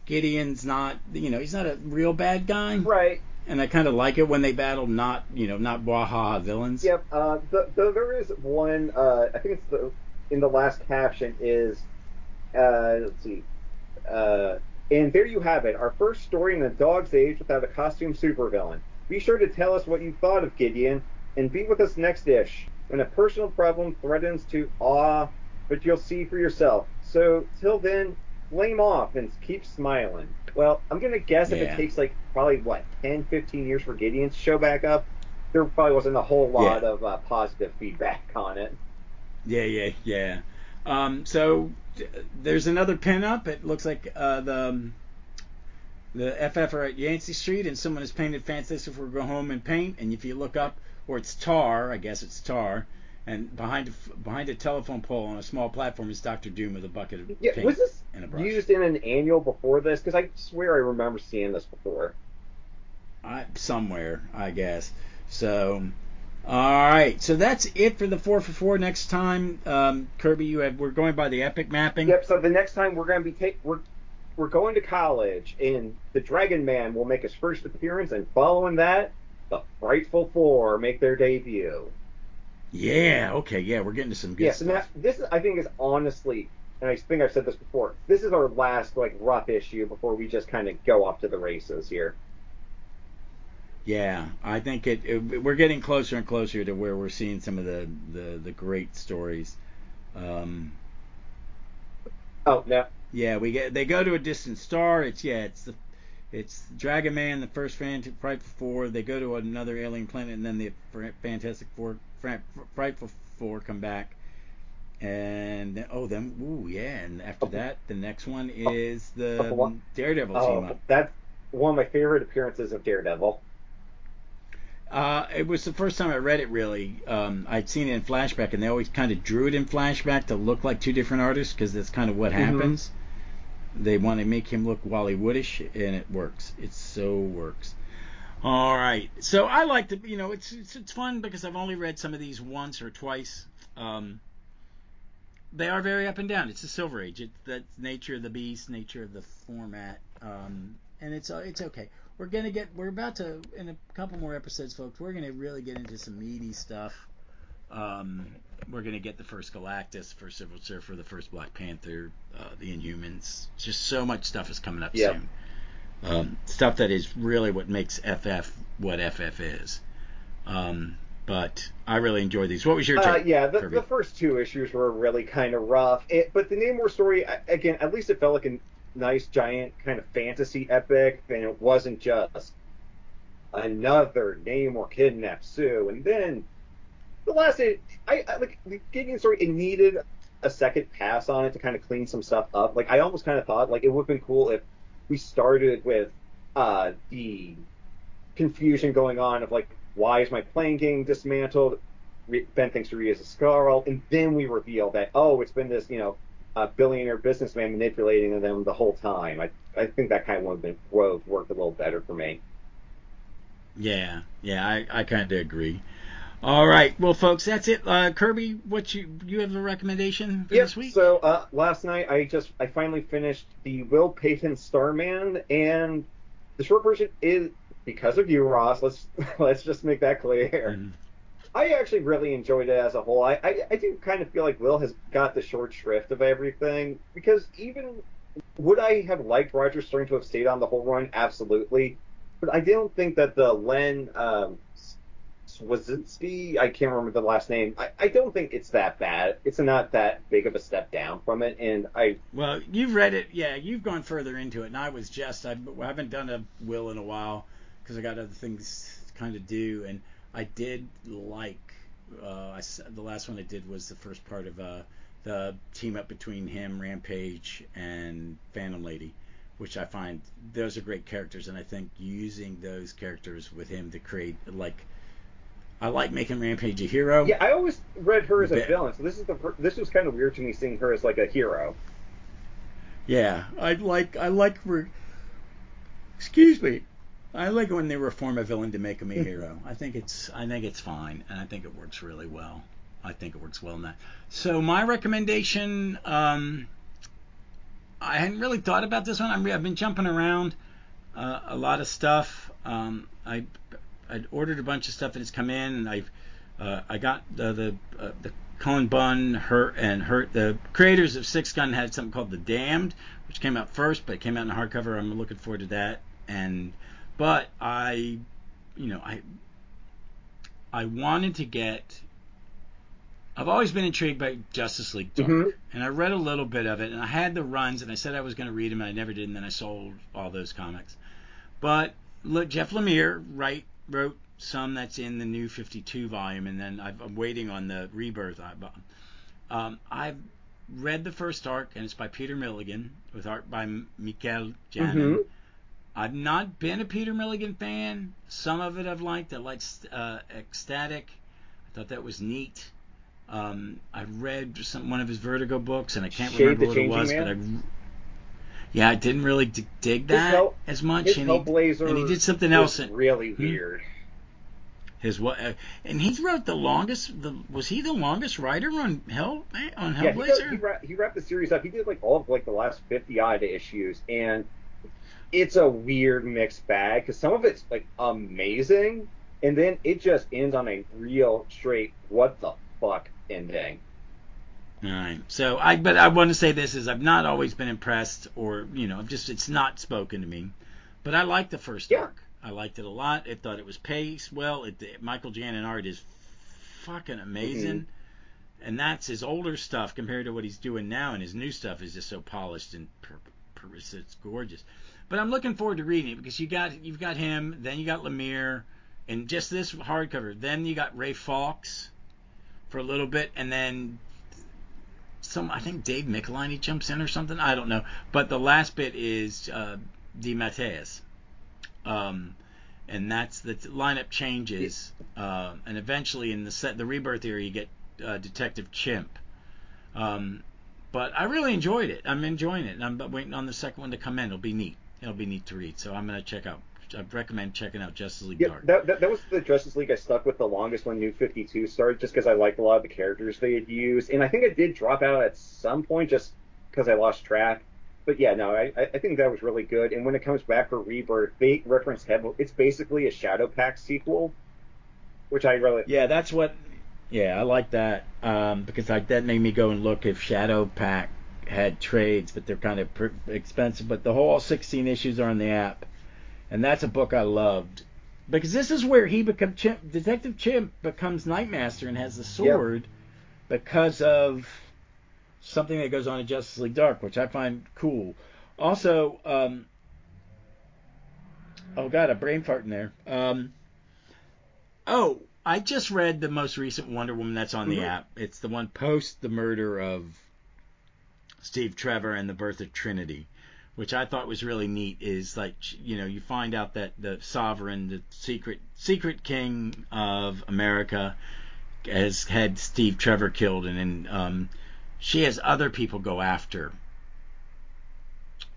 Gideon's not he's not a real bad guy. Right. And I kind of like it when they battle not wahaha villains. Yep. There is one. I think it's in the last caption is. Let's see. And there you have it, our first story in a dog's age without a costume supervillain. Be sure to tell us what you thought of Gideon, and be with us next ish, when a personal problem threatens to awe, but you'll see for yourself. So, till then, flame off and keep smiling. Well, I'm going to guess if it takes, probably, 10, 15 years for Gideon to show back up, there probably wasn't a whole lot of positive feedback on it. Yeah. So there's another pinup. It looks like the FF are at Yancey Street, and someone has painted Fantastic Four Go Home and Paint. And if you look up, or it's tar, I guess it's tar, and behind a telephone pole on a small platform is Dr. Doom with a bucket of paint was this and a brush. Used in an annual before this? Because I swear I remember seeing this before. Somewhere, I guess. So. All right, so that's it for the 4 for 4. Next time, Kirby, we're going by the epic mapping. Yep. So the next time we're going to be we're going to college, and the Dragon Man will make his first appearance, and following that, the Frightful Four make their debut. Yeah. Okay. Yeah, we're getting to some good stuff. And this I think is honestly, and I think I've said this before. This is our last rough issue before we just kind of go off to the races here. Yeah, I think we're getting closer and closer to where we're seeing some of the great stories. Um, Oh, no. yeah, they go to a distant star. It's Dragon Man, the first Frightful Four. They go to another alien planet, and then the Fantastic Four, Frightful Four come back, and and after that, the next one is the Daredevil team up. That's one of my favorite appearances of Daredevil. It was the first time I read it, really. I'd seen it in flashback, and they always kind of drew it in flashback to look like two different artists, because that's kind of what happens. They want to make him look Bollywoodish, and it works. It so works. All right. So I like to, it's fun because I've only read some of these once or twice. They are very up and down. It's the Silver Age. That's nature of the beast, nature of the format, and it's okay. We're about to, in a couple more episodes, folks, we're going to really get into some meaty stuff. We're going to get the first Galactus, first Silver Surfer, the first Black Panther, the Inhumans. Just so much stuff is coming up soon. Stuff that is really what makes FF what FF is. But I really enjoy these. What was your take? The first two issues were really kind of rough. But the Namor story, again, at least it felt like a nice giant kind of fantasy epic, and it wasn't just another Namor kidnapped Sue. And then the last, I like the Gideon story. It needed a second pass on it to kind of clean some stuff up. Like I almost kind of thought like it would have been cool if we started with the confusion going on of like, why is my plane getting dismantled? Ben thinks Rhea is a Skrull, and then we reveal that it's been this billionaire businessman manipulating them the whole time. I think that kind of would have worked a little better for me. Yeah, I kind of agree. All right, well, folks, that's it. Kirby, you have a recommendation for this week? So last night I finally finished the Will Payton Starman, and the short version is because of you, Ross. Let's just make that clear. Mm-hmm. I actually really enjoyed it as a whole. I do kind of feel like Will has got the short shrift of everything, because even would I have liked Roger Stern to have stayed on the whole run? Absolutely. But I don't think that the Len Swazitsky, I can't remember the last name, I don't think it's that bad. It's not that big of a step down from it. Well, you've read it. Yeah, you've gone further into it, and I haven't done a Will in a while because I got other things to kind of do, and I did like the last one I did was the first part of the team up between him, Rampage, and Phantom Lady, which I find those are great characters, and I think using those characters with him to create I like making Rampage a hero. Yeah, I always read her as a villain, so this was kind of weird to me seeing her as like a hero. Yeah, I like her. Excuse me. I like when they reform a villain to make him a hero. I think it's fine, and I think it works really well. I think it works well in that. So my recommendation, I hadn't really thought about this one. I've been jumping around a lot of stuff. I'd ordered a bunch of stuff and it's come in, and I got the Cullen Bunn, Hurt. The creators of Six Gun had something called The Damned, which came out first, but it came out in a hardcover. I'm looking forward to that. But I wanted to get. I've always been intrigued by Justice League Dark, and I read a little bit of it, and I had the runs, and I said I was going to read them, and I never did, and then I sold all those comics. But look, Jeff Lemire wrote some that's in the new 52 volume, and then I'm waiting on the Rebirth. I've read the first arc, and it's by Peter Milligan, with art by Mikel Janin. I've not been a Peter Milligan fan. Some of it I've liked. I liked Ecstatic. I thought that was neat. I read one of his Vertigo books, and I can't remember what it was, but I didn't really dig that as much. And he did something else. Really weird. His what? And he wrote the longest. Was he the longest writer on Hellblazer? Yeah, he wrapped the series up. He did all of the last 50 odd issues, and it's a weird mixed bag because some of it's amazing, and then it just ends on a real straight what the fuck ending. All right. So I want to say this is I've not always been impressed, or it's not spoken to me, but I like the first arc. I liked it a lot. I thought it was paced well. Michael Janin art is fucking amazing. And that's his older stuff compared to what he's doing now, and his new stuff is just so polished and it's gorgeous. But I'm looking forward to reading it because you've got him, then you got Lemire, and just this hardcover. Then you got Ray Fawkes for a little bit, and then I think Dave Michelini jumps in or something. I don't know. But the last bit is Di Matteis. And that's the lineup changes, and eventually in the Rebirth era you get Detective Chimp. But I really enjoyed it. I'm enjoying it, and I'm waiting on the second one to come in. It'll be neat. It'll be neat to read. So I'm gonna check out. I recommend checking out Justice League Dark. That was the Justice League I stuck with the longest when New 52 started, just because I liked a lot of the characters they had used, and I think I did drop out at some point just because I lost track. But yeah, no, I think that was really good. And when it comes back for Rebirth, they reference heavily. It's basically a Shadow Pact sequel, which I really... Yeah, that's what... Yeah, I like that, because that made me go and look if Shadow Pact had trades, but they're kind of expensive. But the whole 16 issues are on the app, and that's a book I loved. Because this is where he becomes... Detective Chimp becomes Nightmaster and has the sword because of... something that goes on in Justice League Dark, which I find cool. Also, oh god, a brain fart in there. I just read the most recent Wonder Woman that's on the app. It's the one post the murder of Steve Trevor and the birth of Trinity, which I thought was really neat. Is like, you find out that the Sovereign, the secret king of America, has had Steve Trevor killed, and then she has other people go after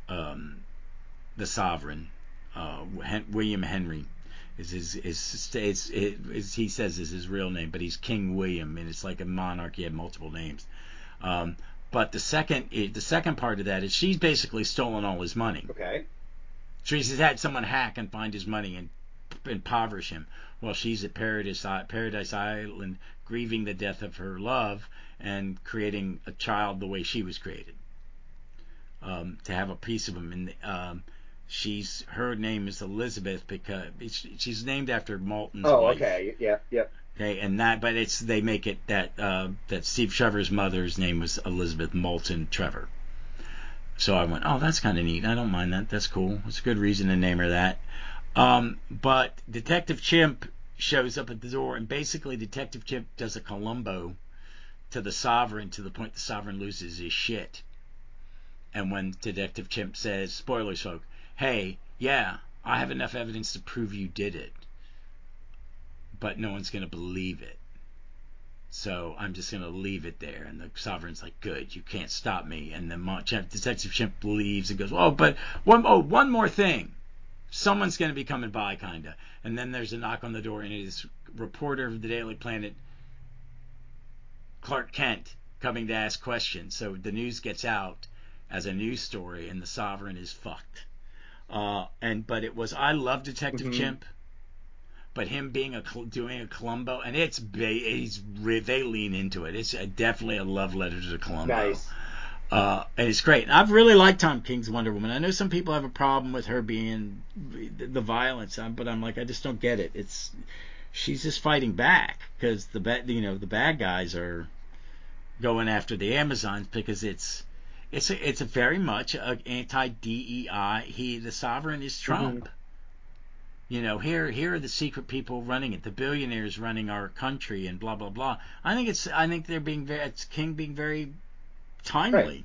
the Sovereign. William Henry is he says is his real name, but he's King William, and it's like a monarchy had multiple names. But the second part of that is she's basically stolen all his money. Okay. She's had someone hack and find his money and impoverish him. Well, she's at Paradise Island grieving the death of her love and creating a child the way she was created, to have a piece of him. And her name is Elizabeth because she's named after Moulton's wife. Oh, okay, yeah. Okay, and they make it that Steve Trevor's mother's name was Elizabeth Moulton Trevor. So I went, oh, that's kind of neat. I don't mind that. That's cool. It's a good reason to name her that. But Detective Chimp shows up at the door, and basically Detective Chimp does a Columbo to the Sovereign to the point the Sovereign loses his shit. And when Detective Chimp says, spoilers, folk, hey, yeah, I have enough evidence to prove you did it, but no one's going to believe it. So I'm just going to leave it there. And the Sovereign's like, good, you can't stop me. And then Detective Chimp leaves and goes, but one more thing. Someone's going to be coming by, kind of. And then there's a knock on the door, and it is reporter of the Daily Planet, Clark Kent, coming to ask questions. So the news gets out as a news story, and the Sovereign is fucked. I love Detective Chimp, but him doing a Columbo, and they lean into it. It's definitely a love letter to Columbo. Nice. And it's great. And I've really liked Tom King's Wonder Woman. I know some people have a problem with her being the violence, but I'm like, I just don't get it. She's just fighting back because the bad guys are going after the Amazons because it's a very much an anti-DEI. The Sovereign is Trump. Here are the secret people running it, the billionaires running our country, and blah blah blah. I think they're it's King being very timely. Right.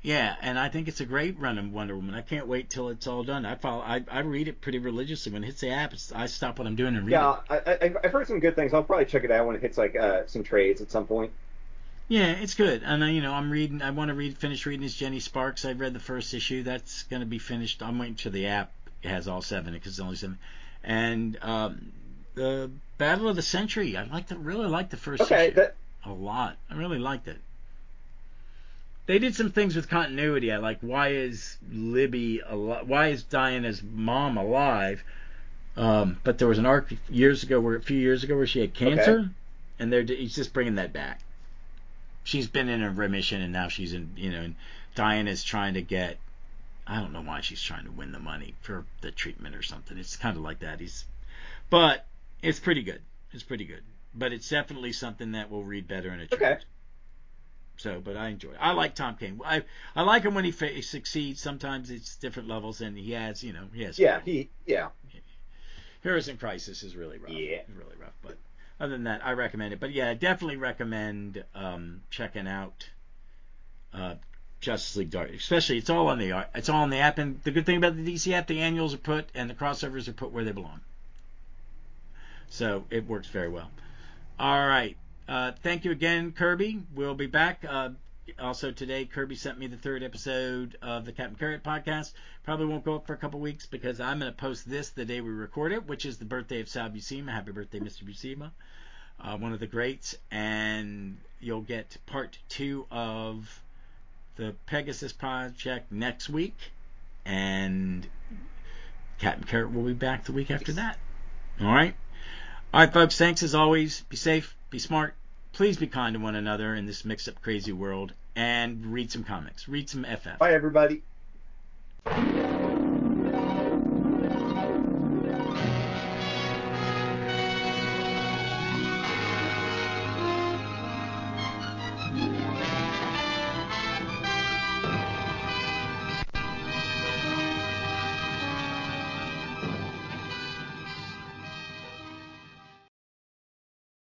Yeah, and I think it's a great run of Wonder Woman. I can't wait till it's all done. I read it pretty religiously. When it hits the app, I stop what I'm doing and read it. Yeah, I've heard some good things. I'll probably check it out when it hits some trades at some point. Yeah, it's good. And I'm reading. I want to finish reading this Jenny Sparks. I read the first issue. That's going to be finished. I'm waiting till the app has all 7 because it's only 7. And the Battle of the Century. Really liked the first issue a lot. I really liked it. They did some things with continuity. I like, why is Libby alive? Why is Diana's mom alive? But there was an arc a few years ago where she had cancer, and he's just bringing that back. She's been in a remission, and now she's in. And Diana's trying to get I don't know why she's trying to win the money for the treatment or something. It's kind of like that. But it's pretty good. It's pretty good. But it's definitely something that we'll read better in a tribute. Okay. So, but I enjoy it. I like Tom King. I like him when he succeeds. Sometimes it's different levels, and he has. Yeah. Heroes in Crisis is really rough. Yeah. It's really rough. But other than that, I recommend it. But yeah, I definitely recommend checking out Justice League Dark. Especially, it's all on the app. And the good thing about the DC app, the annuals are put and the crossovers are put where they belong. So it works very well. All right. Thank you again, Kirby. We'll be back. Also today, Kirby sent me the 3rd episode of the Captain Carrot podcast. Probably won't go up for a couple weeks because I'm going to post this the day we record it, which is the birthday of Sal Buscema. Happy birthday, Mr. Buscema. One of the greats. And you'll get part 2 of the Pegasus Project next week. And Captain Carrot will be back the week after that. All right? All right, folks. Thanks as always. Be safe. Be smart. Please be kind to one another in this mixed-up, crazy world. And read some comics. Read some FF. Bye, everybody.